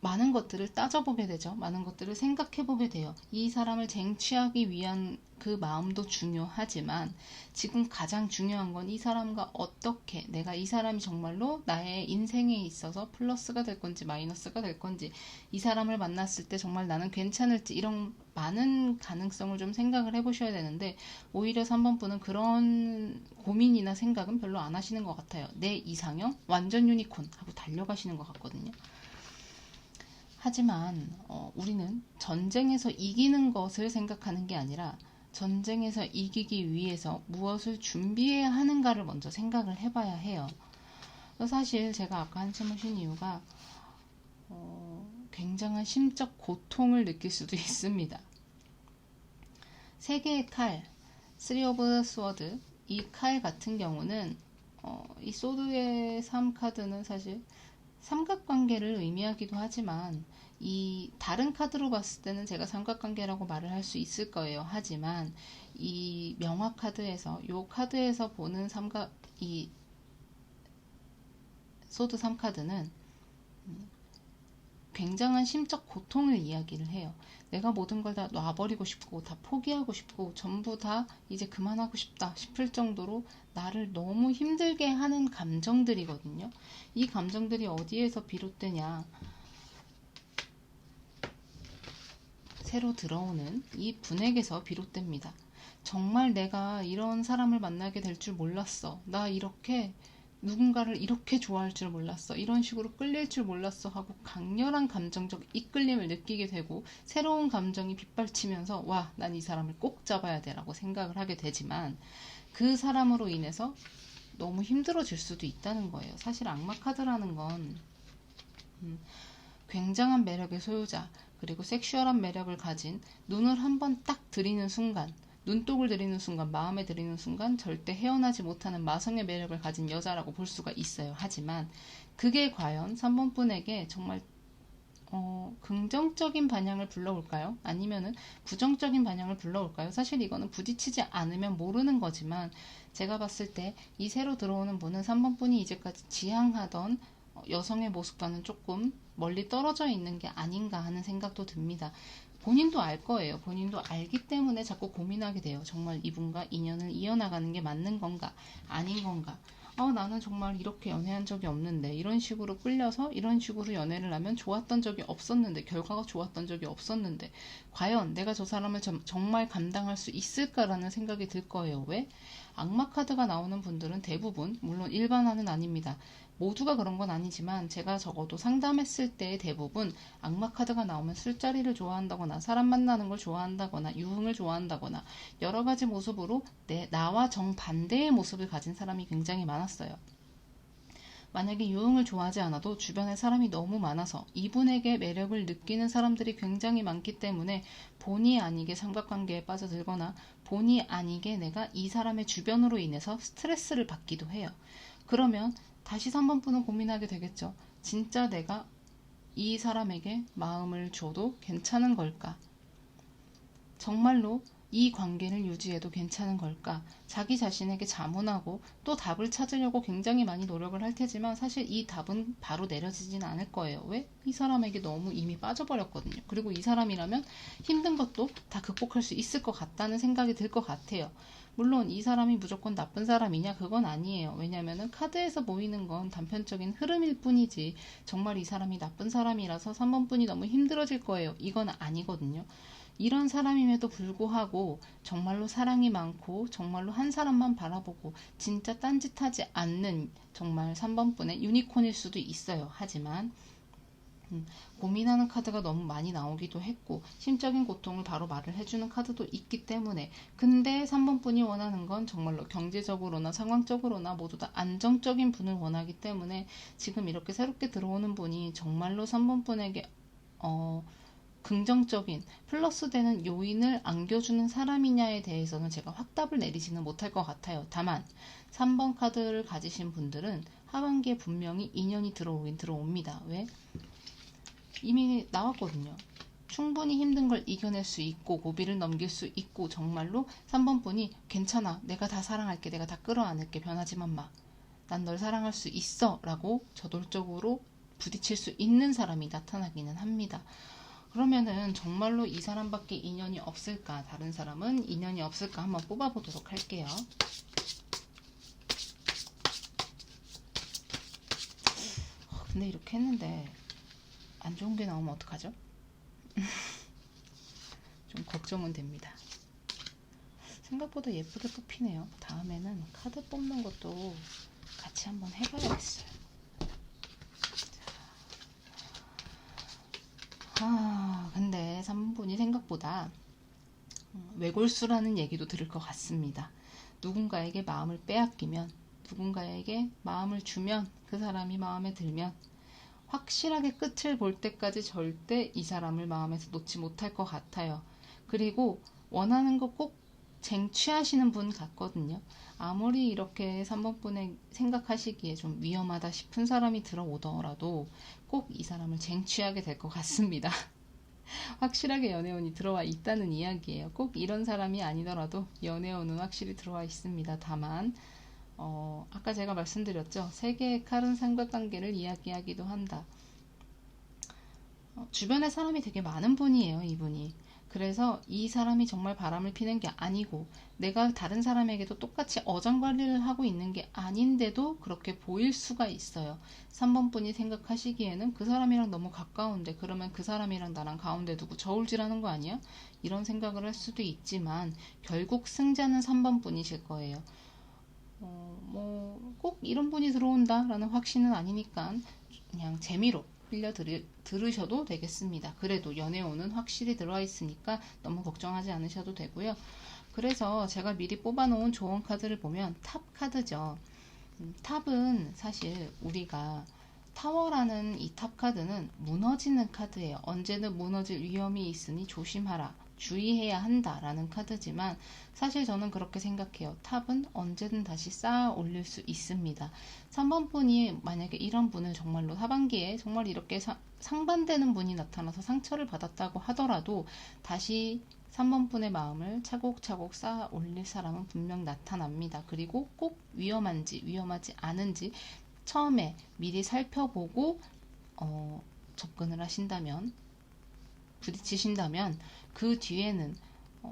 많은 것들을 따져보게 되죠. 많은 것들을 생각해보게 돼요. 이 사람을 쟁취하기 위한 그 마음도 중요하지만 지금 가장 중요한 건 이 사람과 어떻게 내가 이 사람이 정말로 나의 인생에 있어서 플러스가 될 건지 마이너스가 될 건지 이 사람을 만났을 때 정말 나는 괜찮을지 이런 많은 가능성을 좀 생각을 해보셔야 되는데 오히려 3번 분은 그런 고민이나 생각은 별로 안 하시는 것 같아요. 내 이상형 완전 유니콘 하고 달려가시는 것 같거든요. 하지만 우리는 전쟁에서 이기는 것을 생각하는 게 아니라 전쟁에서 이기기 위해서 무엇을 준비해야 하는가를 먼저 생각을 해봐야 해요. 사실 제가 아까 한숨을 쉰 이유가 굉장한 심적 고통을 느낄 수도 있습니다. 세 개의 칼, Three of Swords, 이 칼 같은 경우는 이 소드의 3카드는 사실 삼각관계를 의미하기도 하지만 이 다른 카드로 봤을 때는 제가 삼각관계라고 말을 할 수 있을 거예요. 하지만 이 명화 카드에서 이 카드에서 보는 이 소드 3카드는 굉장한 심적 고통을 이야기를 해요. 내가 모든 걸 다 놔버리고 싶고 다 포기하고 싶고 전부 다 이제 그만하고 싶다 싶을 정도로 나를 너무 힘들게 하는 감정들이거든요. 이 감정들이 어디에서 비롯되냐? 새로 들어오는 이 분에게서 비롯됩니다. 정말 내가 이런 사람을 만나게 될 줄 몰랐어. 나 이렇게 누군가를 이렇게 좋아할 줄 몰랐어. 이런 식으로 끌릴 줄 몰랐어 하고 강렬한 감정적 이끌림을 느끼게 되고 새로운 감정이 빗발치면서 와, 난 이 사람을 꼭 잡아야 돼 라고 생각을 하게 되지만 그 사람으로 인해서 너무 힘들어질 수도 있다는 거예요. 사실 악마 카드라는 건 굉장한 매력의 소유자 그리고 섹슈얼한 매력을 가진 눈을 한번 딱 들이는 순간 눈독을 들이는 순간, 마음에 들이는 순간 절대 헤어나지 못하는 마성의 매력을 가진 여자라고 볼 수가 있어요. 하지만 그게 과연 3번 분에게 정말 긍정적인 반향을 불러올까요? 아니면은 부정적인 반향을 불러올까요? 사실 이거는 부딪히지 않으면 모르는 거지만 제가 봤을 때 이 새로 들어오는 분은 3번 분이 이제까지 지향하던 여성의 모습과는 조금 멀리 떨어져 있는 게 아닌가 하는 생각도 듭니다. 본인도 알 거예요. 본인도 알기 때문에 자꾸 고민하게 돼요. 정말 이분과 인연을 이어나가는 게 맞는 건가? 아닌 건가? 나는 정말 이렇게 연애한 적이 없는데 이런 식으로 끌려서 이런 식으로 연애를 하면 좋았던 적이 없었는데 결과가 좋았던 적이 없었는데 과연 내가 저 사람을 정말 감당할 수 있을까라는 생각이 들 거예요. 왜? 악마 카드가 나오는 분들은 대부분 물론 일반화는 아닙니다. 모두가 그런 건 아니지만 제가 적어도 상담했을 때 대부분 악마 카드가 나오면 술자리를 좋아한다거나 사람 만나는 걸 좋아한다거나 유흥을 좋아한다거나 여러 가지 모습으로 나와 정반대의 모습을 가진 사람이 굉장히 많았어요. 만약에 유흥을 좋아하지 않아도 주변에 사람이 너무 많아서 이분에게 매력을 느끼는 사람들이 굉장히 많기 때문에 본의 아니게 삼각관계에 빠져들거나 본의 아니게 내가 이 사람의 주변으로 인해서 스트레스를 받기도 해요. 그러면 다시 3번 분은 고민하게 되겠죠. 진짜 내가 이 사람에게 마음을 줘도 괜찮은 걸까? 정말로 이 관계를 유지해도 괜찮은 걸까? 자기 자신에게 자문하고 또 답을 찾으려고 굉장히 많이 노력을 할 테지만 사실 이 답은 바로 내려지진 않을 거예요. 왜? 이 사람에게 너무 이미 빠져버렸거든요. 그리고 이 사람이라면 힘든 것도 다 극복할 수 있을 것 같다는 생각이 들 것 같아요. 물론 이 사람이 무조건 나쁜 사람이냐? 그건 아니에요. 왜냐면은 카드에서 보이는 건 단편적인 흐름일 뿐이지 정말 이 사람이 나쁜 사람이라서 3번 분이 너무 힘들어질 거예요. 이건 아니거든요. 이런 사람임에도 불구하고 정말로 사랑이 많고 정말로 한 사람만 바라보고 진짜 딴짓하지 않는 정말 3번 분의 유니콘일 수도 있어요. 하지만 고민하는 카드가 너무 많이 나오기도 했고 심적인 고통을 바로 말을 해주는 카드도 있기 때문에 근데 3번 분이 원하는 건 정말로 경제적으로나 상황적으로나 모두 다 안정적인 분을 원하기 때문에 지금 이렇게 새롭게 들어오는 분이 정말로 3번 분에게 긍정적인 플러스 되는 요인을 안겨주는 사람이냐에 대해서는 제가 확답을 내리지는 못할 것 같아요. 다만 3번 카드를 가지신 분들은 하반기에 분명히 인연이 들어오긴 들어옵니다. 왜? 이미 나왔거든요. 충분히 힘든 걸 이겨낼 수 있고 고비를 넘길 수 있고 정말로 3번 분이 괜찮아, 내가 다 사랑할게, 내가 다 끌어안을게, 변하지만 마, 난 널 사랑할 수 있어 라고 저돌적으로 부딪힐 수 있는 사람이 나타나기는 합니다. 그러면은 정말로 이 사람밖에 인연이 없을까, 다른 사람은 인연이 없을까 한번 뽑아보도록 할게요. 근데 이렇게 했는데 안 좋은 게 나오면 어떡하죠? 좀 걱정은 됩니다. 생각보다 예쁘게 뽑히네요. 다음에는 카드 뽑는 것도 같이 한번 해봐야겠어요. 근데 3분이 생각보다 외골수라는 얘기도 들을 것 같습니다. 누군가에게 마음을 빼앗기면, 누군가에게 마음을 주면, 그 사람이 마음에 들면 확실하게 끝을 볼 때까지 절대 이 사람을 마음에서 놓지 못할 것 같아요. 그리고 원하는 거 꼭 쟁취하시는 분 같거든요. 아무리 이렇게 3번 분의 생각하시기에 좀 위험하다 싶은 사람이 들어오더라도 꼭 이 사람을 쟁취하게 될 것 같습니다. 확실하게 연애운이 들어와 있다는 이야기예요. 꼭 이런 사람이 아니더라도 연애운은 확실히 들어와 있습니다. 다만 아까 제가 말씀드렸죠. 세 개의 칼은 삼각관계를 이야기하기도 한다. 주변에 사람이 되게 많은 분이에요, 이분이. 그래서 이 사람이 정말 바람을 피는 게 아니고 내가 다른 사람에게도 똑같이 어장관리를 하고 있는 게 아닌데도 그렇게 보일 수가 있어요. 3번 분이 생각하시기에는 그 사람이랑 너무 가까운데 그러면 그 사람이랑 나랑 가운데 두고 저울질하는 거 아니야? 이런 생각을 할 수도 있지만 결국 승자는 3번 분이실 거예요. 꼭 이런 분이 들어온다라는 확신은 아니니까 그냥 재미로 빌려 들으셔도 되겠습니다. 그래도 연애운은 확실히 들어와 있으니까 너무 걱정하지 않으셔도 되고요. 그래서 제가 미리 뽑아놓은 조언 카드를 보면 탑 카드죠. 탑은 사실 우리가 타워라는 이 탑 카드는 무너지는 카드예요. 언제든 무너질 위험이 있으니 조심하라, 주의해야 한다라는 카드지만 사실 저는 그렇게 생각해요. 탑은 언제든 다시 쌓아 올릴 수 있습니다. 3번 분이 만약에 이런 분을 정말로 하반기에 정말 이렇게 상반되는 분이 나타나서 상처를 받았다고 하더라도 다시 3번 분의 마음을 차곡차곡 쌓아 올릴 사람은 분명 나타납니다. 그리고 꼭 위험한지 위험하지 않은지 처음에 미리 살펴보고 접근을 하신다면, 부딪히신다면 그 뒤에는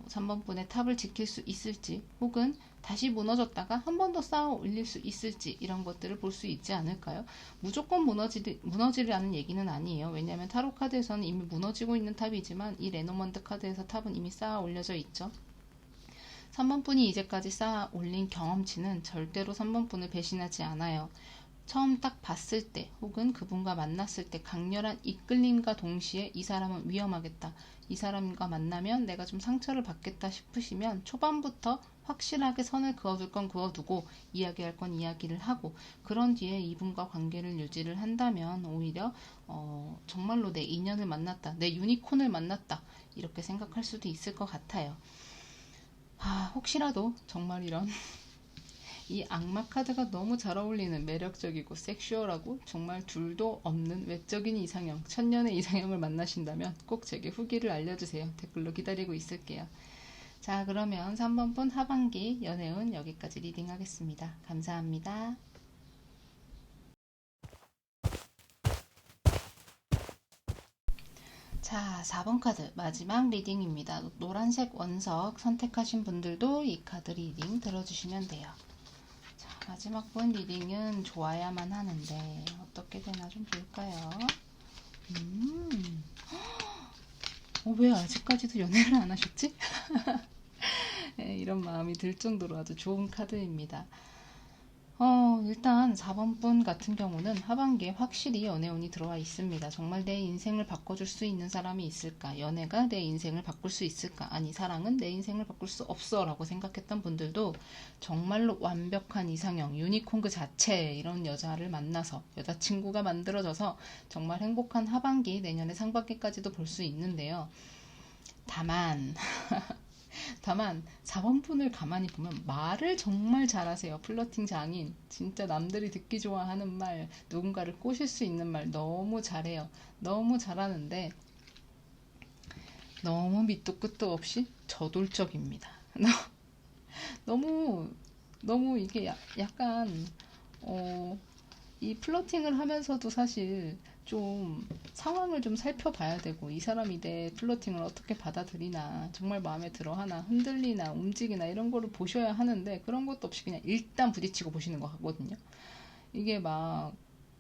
3번 분의 탑을 지킬 수 있을지 혹은 다시 무너졌다가 한 번 더 쌓아 올릴 수 있을지 이런 것들을 볼 수 있지 않을까요? 무조건 무너지라는 얘기는 아니에요. 왜냐하면 타로 카드에서는 이미 무너지고 있는 탑이지만 이 레노먼드 카드에서 탑은 이미 쌓아 올려져 있죠. 3번 분이 이제까지 쌓아 올린 경험치는 절대로 3번 분을 배신하지 않아요. 처음 딱 봤을 때 혹은 그분과 만났을 때 강렬한 이끌림과 동시에 이 사람은 위험하겠다, 이 사람과 만나면 내가 좀 상처를 받겠다 싶으시면 초반부터 확실하게 선을 그어둘 건 그어두고 이야기할 건 이야기를 하고 그런 뒤에 이분과 관계를 유지를 한다면 오히려 정말로 내 인연을 만났다, 내 유니콘을 만났다 이렇게 생각할 수도 있을 것 같아요. 혹시라도 정말 이런 이 악마 카드가 너무 잘 어울리는 매력적이고 섹슈얼하고 정말 둘도 없는 외적인 이상형, 천년의 이상형을 만나신다면 꼭 제게 후기를 알려주세요. 댓글로 기다리고 있을게요. 자, 그러면 3번 분 하반기 연애운 여기까지 리딩하겠습니다. 감사합니다. 자, 4번 카드 마지막 리딩입니다. 노란색 원석 선택하신 분들도 이 카드 리딩 들어주시면 돼요. 마지막 분 리딩은 좋아야만 하는데 어떻게 되나 좀 볼까요? 왜 아직까지도 연애를 안 하셨지? 네, 이런 마음이 들 정도로 아주 좋은 카드입니다. 일단 4번 분 같은 경우는 하반기에 확실히 연애운이 들어와 있습니다. 정말 내 인생을 바꿔줄 수 있는 사람이 있을까? 연애가 내 인생을 바꿀 수 있을까? 아니, 사랑은 내 인생을 바꿀 수 없어 라고 생각했던 분들도 정말로 완벽한 이상형, 유니콘 그 자체 이런 여자를 만나서 여자친구가 만들어져서 정말 행복한 하반기, 내년에 상반기까지도 볼 수 있는데요. 다만 4번 분을 가만히 보면 말을 정말 잘하세요. 플러팅 장인. 진짜 남들이 듣기 좋아하는 말, 누군가를 꼬실 수 있는 말 너무 잘해요. 너무 잘하는데 너무 밑도 끝도 없이 저돌적입니다. 너무 너무 이게 약간 이 플러팅을 하면서도 사실 좀 상황을 좀 살펴봐야 되고, 이 사람이 내 플러팅을 어떻게 받아들이나, 정말 마음에 들어 하나, 흔들리나, 움직이나 이런 거를 보셔야 하는데, 그런 것도 없이 그냥 일단 부딪히고 보시는 것 같거든요. 이게 막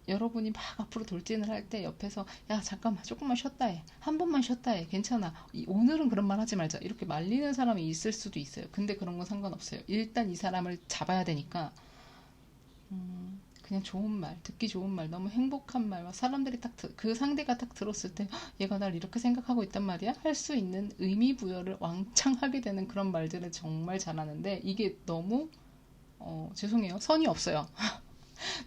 여러분이 막 앞으로 돌진을 할 때 옆에서 야 잠깐만 조금만 쉬었다 해, 한 번만 쉬었다 해, 괜찮아, 오늘은 그런 말 하지 말자 이렇게 말리는 사람이 있을 수도 있어요. 근데 그런 건 상관없어요. 일단 이 사람을 잡아야 되니까 그냥 좋은 말, 듣기 좋은 말, 너무 행복한 말, 사람들이 그 상대가 딱 들었을 때 얘가 날 이렇게 생각하고 있단 말이야? 할 수 있는 의미 부여를 왕창 하게 되는 그런 말들을 정말 잘하는데, 이게 너무 죄송해요, 선이 없어요.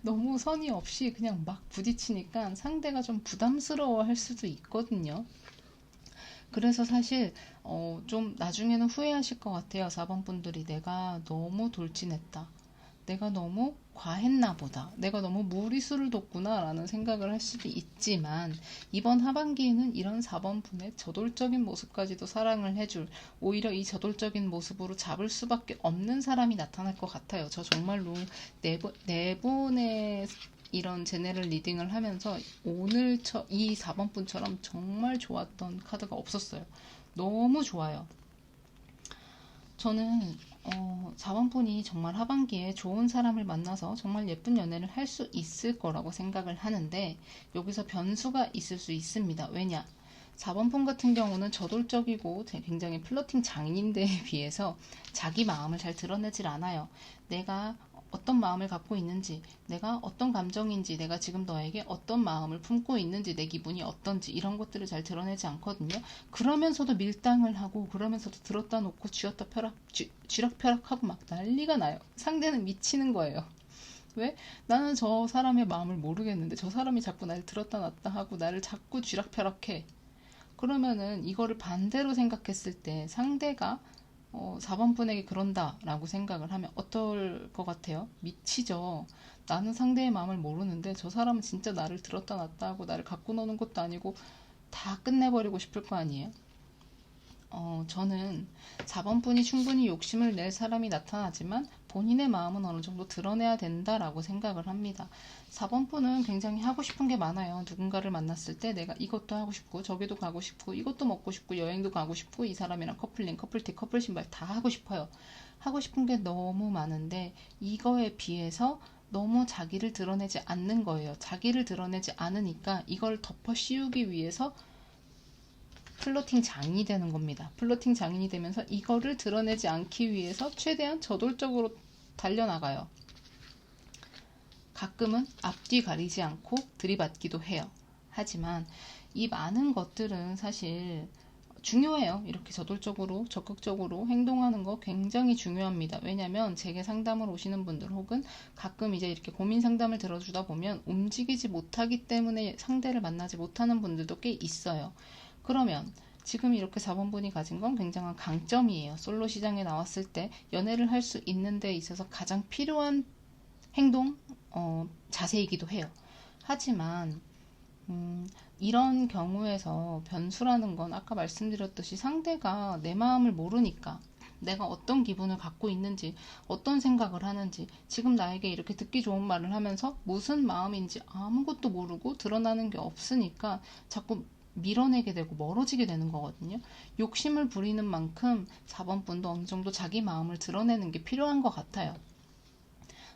너무 선이 없이 그냥 막 부딪히니까 상대가 좀 부담스러워 할 수도 있거든요. 그래서 사실 좀 나중에는 후회하실 것 같아요. 4번 분들이 내가 너무 돌진했다, 내가 너무 과했나 보다, 내가 너무 무리수를 뒀구나 라는 생각을 할 수도 있지만, 이번 하반기에는 이런 4번 분의 저돌적인 모습까지도 사랑을 해줄, 오히려 이 저돌적인 모습으로 잡을 수밖에 없는 사람이 나타날 것 같아요. 저 정말로 네 분의 이런 제네럴 리딩을 하면서 오늘 이 4번 분처럼 정말 좋았던 카드가 없었어요. 너무 좋아요. 저는 4번분이 정말 하반기에 좋은 사람을 만나서 정말 예쁜 연애를 할 수 있을 거라고 생각을 하는데, 여기서 변수가 있을 수 있습니다. 왜냐? 4번분 같은 경우는 저돌적이고 굉장히 플러팅 장인인데에 비해서 자기 마음을 잘 드러내질 않아요. 내가 어떤 마음을 갖고 있는지, 내가 어떤 감정인지, 내가 지금 너에게 어떤 마음을 품고 있는지, 내 기분이 어떤지 이런 것들을 잘 드러내지 않거든요. 그러면서도 밀당을 하고, 그러면서도 들었다 놓고 쥐락펴락하고 막 난리가 나요. 상대는 미치는 거예요. 왜? 나는 저 사람의 마음을 모르겠는데 저 사람이 자꾸 나를 들었다 놨다 하고 나를 자꾸 쥐락펴락해. 그러면은 이거를 반대로 생각했을 때 상대가 4번 분에게 그런다라고 생각을 하면 어떨 것 같아요? 미치죠. 나는 상대의 마음을 모르는데 저 사람은 진짜 나를 들었다 놨다 하고 나를 갖고 노는 것도 아니고 다 끝내버리고 싶을 거 아니에요? 저는 4번 분이 충분히 욕심을 낼 사람이 나타나지만 본인의 마음은 어느 정도 드러내야 된다라고 생각을 합니다. 4번 분은 굉장히 하고 싶은 게 많아요. 누군가를 만났을 때 내가 이것도 하고 싶고 저기도 가고 싶고 이것도 먹고 싶고 여행도 가고 싶고 이 사람이랑 커플링, 커플티, 커플신발 다 하고 싶어요. 하고 싶은 게 너무 많은데 이거에 비해서 너무 자기를 드러내지 않는 거예요. 자기를 드러내지 않으니까 이걸 덮어 씌우기 위해서 플로팅 장인이 되는 겁니다. 플로팅 장인이 되면서 이거를 드러내지 않기 위해서 최대한 저돌적으로 달려나가요. 가끔은 앞뒤 가리지 않고 들이받기도 해요. 하지만 이 많은 것들은 사실 중요해요. 이렇게 저돌적으로 적극적으로 행동하는 거 굉장히 중요합니다. 왜냐면 제게 상담을 오시는 분들 혹은 가끔 이제 이렇게 고민 상담을 들어주다 보면 움직이지 못하기 때문에 상대를 만나지 못하는 분들도 꽤 있어요. 그러면 지금 이렇게 4번분이 가진 건 굉장한 강점이에요. 솔로 시장에 나왔을 때 연애를 할 수 있는 데 있어서 가장 필요한 행동, 자세이기도 해요. 하지만 이런 경우에서 변수라는 건 아까 말씀드렸듯이 상대가 내 마음을 모르니까, 내가 어떤 기분을 갖고 있는지, 어떤 생각을 하는지, 지금 나에게 이렇게 듣기 좋은 말을 하면서 무슨 마음인지 아무것도 모르고 드러나는 게 없으니까 자꾸 밀어내게 되고 멀어지게 되는 거거든요. 욕심을 부리는 만큼 4번 분도 어느 정도 자기 마음을 드러내는 게 필요한 것 같아요.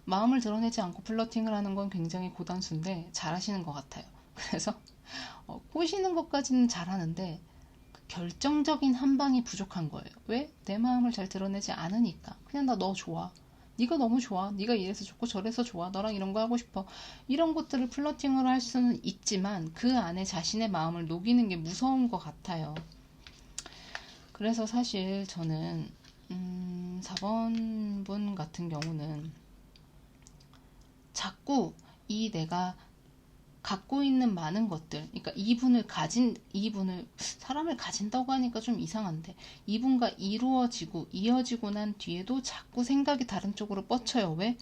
마음을 드러내지 않고 플러팅을 하는 건 굉장히 고단수인데 잘하시는 것 같아요. 그래서 꼬시는 것까지는 잘하는데 그 결정적인 한 방이 부족한 거예요. 왜? 내 마음을 잘 드러내지 않으니까. 그냥 나 너 좋아, 네가 너무 좋아. 네가 이래서 좋고 저래서 좋아. 너랑 이런 거 하고 싶어. 이런 것들을 플러팅으로 할 수는 있지만 그 안에 자신의 마음을 녹이는 게 무서운 것 같아요. 그래서 사실 저는 4번 분 같은 경우는 자꾸 이 내가 갖고 있는 많은 것들, 그러니까 이분을, 사람을 가진다고 하니까 좀 이상한데, 이분과 이루어지고, 이어지고 난 뒤에도 자꾸 생각이 다른 쪽으로 뻗쳐요. 왜?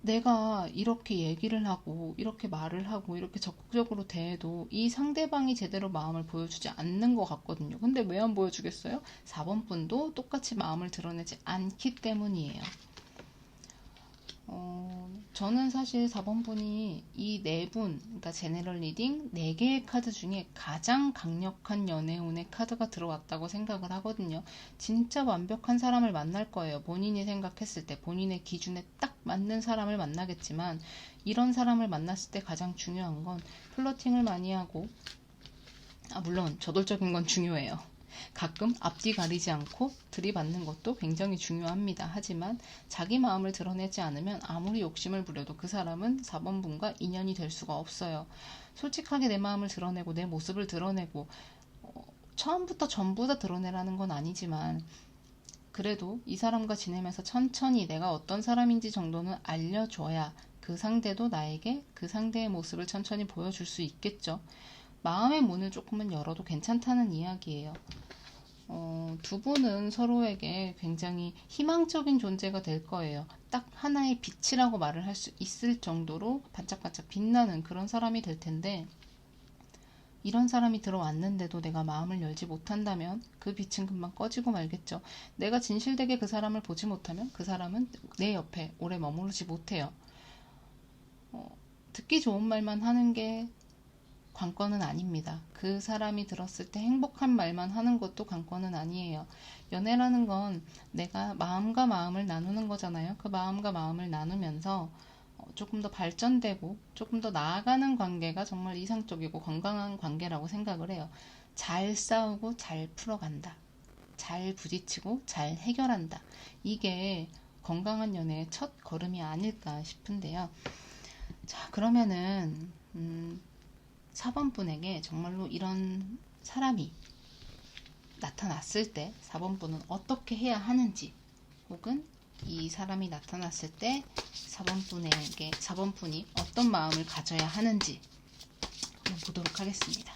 내가 이렇게 얘기를 하고, 이렇게 말을 하고, 이렇게 적극적으로 대해도 이 상대방이 제대로 마음을 보여주지 않는 것 같거든요. 근데 왜 안 보여주겠어요? 4번 분도 똑같이 마음을 드러내지 않기 때문이에요. 저는 사실 4번 분이 이 네 분, 그러니까 제네럴 리딩 4개의 카드 중에 가장 강력한 연애운의 카드가 들어왔다고 생각을 하거든요. 진짜 완벽한 사람을 만날 거예요. 본인이 생각했을 때, 본인의 기준에 딱 맞는 사람을 만나겠지만, 이런 사람을 만났을 때 가장 중요한 건 플러팅을 많이 하고, 물론 저돌적인 건 중요해요. 가끔 앞뒤 가리지 않고 들이받는 것도 굉장히 중요합니다. 하지만 자기 마음을 드러내지 않으면 아무리 욕심을 부려도 그 사람은 4번 분과 인연이 될 수가 없어요. 솔직하게 내 마음을 드러내고 내 모습을 드러내고 처음부터 전부 다 드러내라는 건 아니지만 그래도 이 사람과 지내면서 천천히 내가 어떤 사람인지 정도는 알려줘야 그 상대도 나에게 그 상대의 모습을 천천히 보여줄 수 있겠죠. 마음의 문을 조금은 열어도 괜찮다는 이야기예요. 두 분은 서로에게 굉장히 희망적인 존재가 될 거예요. 딱 하나의 빛이라고 말을 할 수 있을 정도로 반짝반짝 빛나는 그런 사람이 될 텐데, 이런 사람이 들어왔는데도 내가 마음을 열지 못한다면 그 빛은 금방 꺼지고 말겠죠. 내가 진실되게 그 사람을 보지 못하면 그 사람은 내 옆에 오래 머무르지 못해요. 듣기 좋은 말만 하는 게 관건은 아닙니다. 그 사람이 들었을 때 행복한 말만 하는 것도 관건은 아니에요. 연애라는 건 내가 마음과 마음을 나누는 거잖아요. 그 마음과 마음을 나누면서 조금 더 발전되고 조금 더 나아가는 관계가 정말 이상적이고 건강한 관계라고 생각을 해요. 잘 싸우고 잘 풀어간다. 잘 부딪히고 잘 해결한다. 이게 건강한 연애의 첫 걸음이 아닐까 싶은데요. 자, 그러면은 4번 분에게 정말로 이런 사람이 나타났을 때 4번 분은 어떻게 해야 하는지, 혹은 이 사람이 나타났을 때 4번 분이 어떤 마음을 가져야 하는지 한번 보도록 하겠습니다.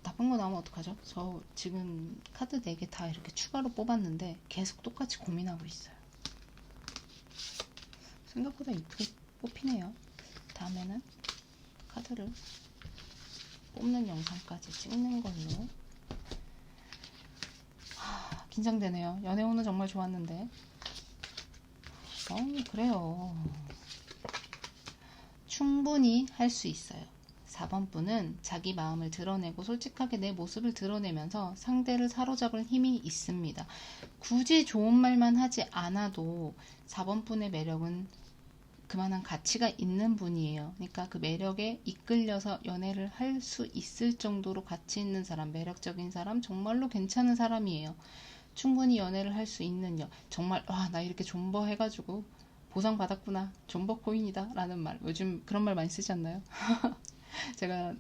나쁜 거 나오면 어떡하죠? 저 지금 카드 4개 다 이렇게 추가로 뽑았는데 계속 똑같이 고민하고 있어요. 생각보다 이쁘게 뽑히네요. 다음에는 카드를 뽑는 영상까지 찍는 걸로. 긴장되네요. 연애운은 정말 좋았는데. 그래요. 충분히 할 수 있어요. 4번 분은 자기 마음을 드러내고 솔직하게 내 모습을 드러내면서 상대를 사로잡을 힘이 있습니다. 굳이 좋은 말만 하지 않아도 4번 분의 매력은 그만한 가치가 있는 분이에요. 그러니까 그 매력에 이끌려서 연애를 할 수 있을 정도로 가치 있는 사람, 매력적인 사람, 정말로 괜찮은 사람이에요. 충분히 연애를 할 수 있는 정말 나 이렇게 존버 해가지고 보상받았구나, 존버 코인이다 라는 말, 요즘 그런 말 많이 쓰지 않나요? 제가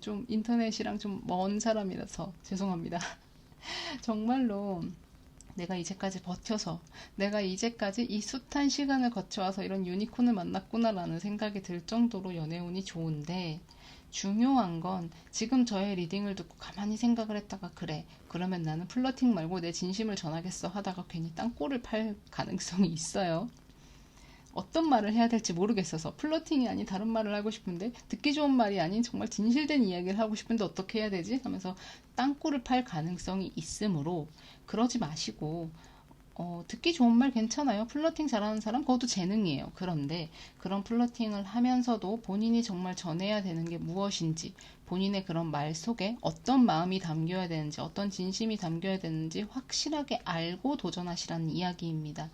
좀 인터넷이랑 좀 먼 사람이라서 죄송합니다. 정말로 내가 이제까지 버텨서, 내가 이제까지 이 숱한 시간을 거쳐와서 이런 유니콘을 만났구나라는 생각이 들 정도로 연애운이 좋은데, 중요한 건 지금 저의 리딩을 듣고 가만히 생각을 했다가 그래, 그러면 나는 플러팅 말고 내 진심을 전하겠어 하다가 괜히 땅굴을 팔 가능성이 있어요. 어떤 말을 해야 될지 모르겠어서, 플러팅이 아닌 다른 말을 하고 싶은데, 듣기 좋은 말이 아닌 정말 진실된 이야기를 하고 싶은데 어떻게 해야 되지? 하면서 땅굴을 팔 가능성이 있으므로 그러지 마시고, 듣기 좋은 말 괜찮아요. 플러팅 잘하는 사람 그것도 재능이에요. 그런데 그런 플러팅을 하면서도 본인이 정말 전해야 되는 게 무엇인지, 본인의 그런 말 속에 어떤 마음이 담겨야 되는지, 어떤 진심이 담겨야 되는지 확실하게 알고 도전하시라는 이야기입니다.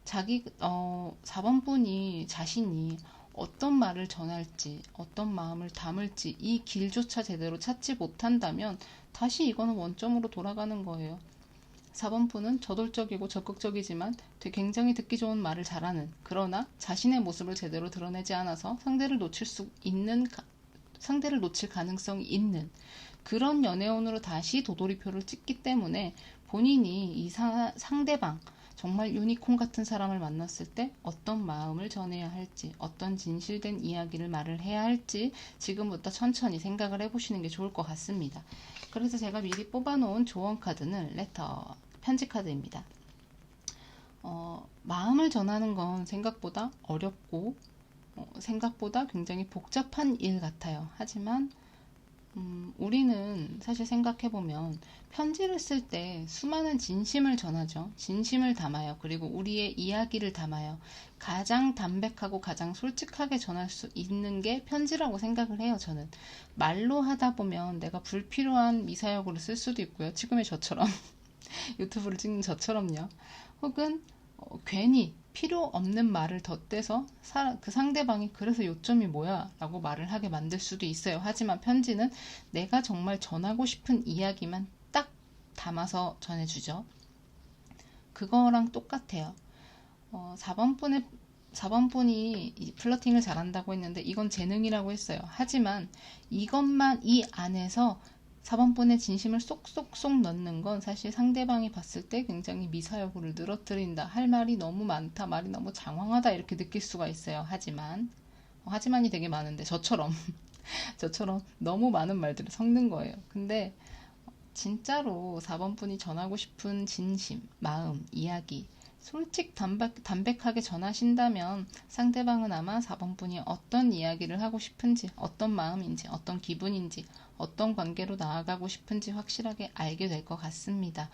4번 분이 자신이 어떤 말을 전할지, 어떤 마음을 담을지 이 길조차 제대로 찾지 못한다면 다시 이거는 원점으로 돌아가는 거예요. 4번분은 저돌적이고 적극적이지만 되게 굉장히 듣기 좋은 말을 잘하는, 그러나 자신의 모습을 제대로 드러내지 않아서 상대를 놓칠 가능성이 있는 그런 연애운으로 다시 도돌이표를 찍기 때문에 본인이 이 상대방 정말 유니콘 같은 사람을 만났을 때 어떤 마음을 전해야 할지, 어떤 진실된 이야기를 말을 해야 할지 지금부터 천천히 생각을 해보시는 게 좋을 것 같습니다. 그래서 제가 미리 뽑아놓은 조언 카드는 레터, 편지 카드입니다. 마음을 전하는 건 생각보다 어렵고 생각보다 굉장히 복잡한 일 같아요. 하지만 우리는 사실 생각해보면 편지를 쓸 때 수많은 진심을 전하죠. 진심을 담아요. 그리고 우리의 이야기를 담아요. 가장 담백하고 가장 솔직하게 전할 수 있는 게 편지라고 생각을 해요. 저는 말로 하다 보면 내가 불필요한 미사여구를 쓸 수도 있고요. 지금의 저처럼 유튜브를 찍는 저처럼요. 혹은 괜히 필요 없는 말을 덧대서 그 상대방이 그래서 요점이 뭐야? 라고 말을 하게 만들 수도 있어요. 하지만 편지는 내가 정말 전하고 싶은 이야기만 딱 담아서 전해주죠. 그거랑 똑같아요. 4번분이 플러팅을 잘한다고 했는데 이건 재능이라고 했어요. 하지만 이것만 이 안에서 4번분의 진심을 쏙쏙쏙 넣는 건 사실 상대방이 봤을 때 굉장히 미사여구를 늘어뜨린다. 할 말이 너무 많다. 말이 너무 장황하다. 이렇게 느낄 수가 있어요. 하지만이 되게 많은데 저처럼 너무 많은 말들을 섞는 거예요. 근데 진짜로 4번분이 전하고 싶은 진심, 마음, 이야기 담백하게 전하신다면 상대방은 아마 4번분이 어떤 이야기를 하고 싶은지, 어떤 마음인지, 어떤 기분인지, 어떤 관계로 나아가고 싶은지 확실하게 알게 될 것 같습니다.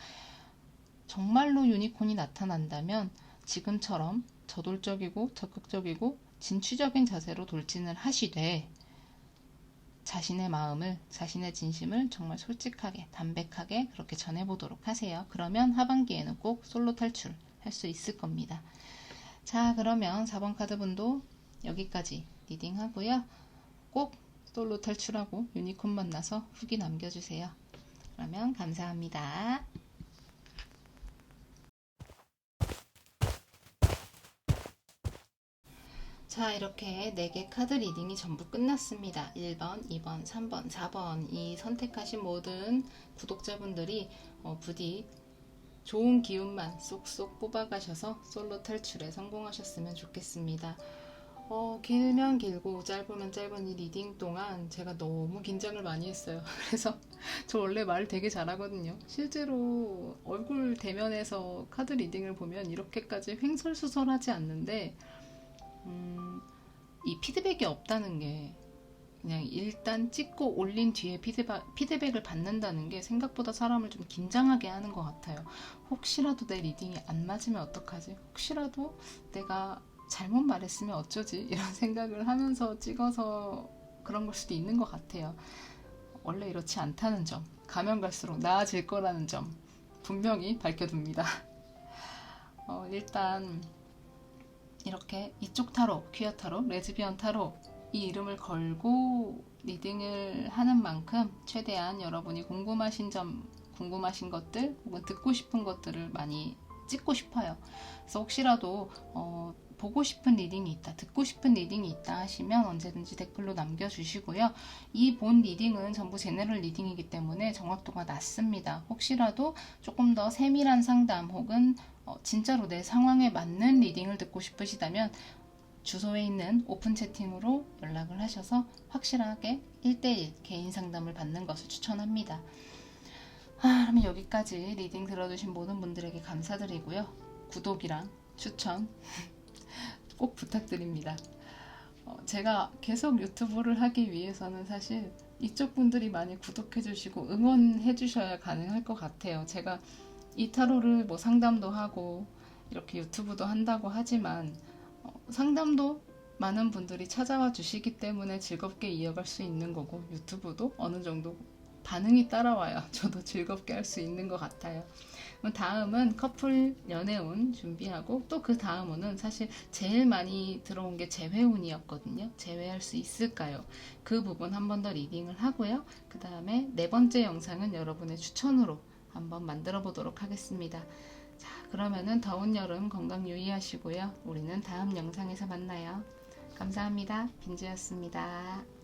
정말로 유니콘이 나타난다면 지금처럼 저돌적이고 적극적이고 진취적인 자세로 돌진을 하시되 자신의 마음을, 자신의 진심을 정말 솔직하게, 담백하게 그렇게 전해보도록 하세요. 그러면 하반기에는 꼭 솔로 탈출 할 수 있을 겁니다. 자, 그러면 4번 카드분도 여기까지 리딩 하고요. 꼭 솔로 탈출하고 유니콘 만나서 후기 남겨주세요. 그러면 감사합니다. 자, 이렇게 4개 카드 리딩이 전부 끝났습니다. 1번, 2번, 3번, 4번 이 선택하신 모든 구독자분들이 부디 좋은 기운만 쏙쏙 뽑아가셔서 솔로 탈출에 성공하셨으면 좋겠습니다. 길면 길고 짧으면 짧은 이 리딩 동안 제가 너무 긴장을 많이 했어요. 그래서 저 원래 말 되게 잘하거든요. 실제로 얼굴 대면에서 카드 리딩을 보면 이렇게까지 횡설수설하지 않는데 이 피드백이 없다는 게 그냥 일단 찍고 올린 뒤에 피드백을 받는다는 게 생각보다 사람을 좀 긴장하게 하는 것 같아요. 혹시라도 내 리딩이 안 맞으면 어떡하지? 혹시라도 내가 잘못 말했으면 어쩌지? 이런 생각을 하면서 찍어서 그런 걸 수도 있는 것 같아요. 원래 이렇지 않다는 점, 가면 갈수록 나아질 거라는 점 분명히 밝혀둡니다. 일단 이렇게 이쪽 타로, 퀴어 타로, 레즈비언 타로 이 이름을 걸고 리딩을 하는 만큼 최대한 여러분이 궁금하신 것들 혹은 듣고 싶은 것들을 많이 찍고 싶어요. 그래서 혹시라도 보고 싶은 리딩이 있다, 듣고 싶은 리딩이 있다 하시면 언제든지 댓글로 남겨주시고요. 이 본 리딩은 전부 제너럴 리딩이기 때문에 정확도가 낮습니다. 혹시라도 조금 더 세밀한 상담 혹은 진짜로 내 상황에 맞는 리딩을 듣고 싶으시다면 주소에 있는 오픈 채팅으로 연락을 하셔서 확실하게 1대1 개인 상담을 받는 것을 추천합니다. 그러면 여기까지 리딩 들어주신 모든 분들에게 감사드리고요. 구독이랑 추천 꼭 부탁드립니다. 제가 계속 유튜브를 하기 위해서는 사실 이쪽 분들이 많이 구독해 주시고 응원해 주셔야 가능할 것 같아요. 제가 이 타로를 뭐 상담도 하고 이렇게 유튜브도 한다고 하지만 상담도 많은 분들이 찾아와 주시기 때문에 즐겁게 이어갈 수 있는 거고 유튜브도 어느 정도 반응이 따라와요. 저도 즐겁게 할 수 있는 것 같아요. 그럼 다음은 커플 연애운 준비하고, 또 그 다음 운은 사실 제일 많이 들어온 게 재회운이었거든요. 재회할 수 있을까요? 그 부분 한 번 더 리딩을 하고요. 그 다음에 네 번째 영상은 여러분의 추천으로 한번 만들어 보도록 하겠습니다. 자, 그러면은 더운 여름 건강 유의하시고요. 우리는 다음 영상에서 만나요. 감사합니다. 빈지였습니다.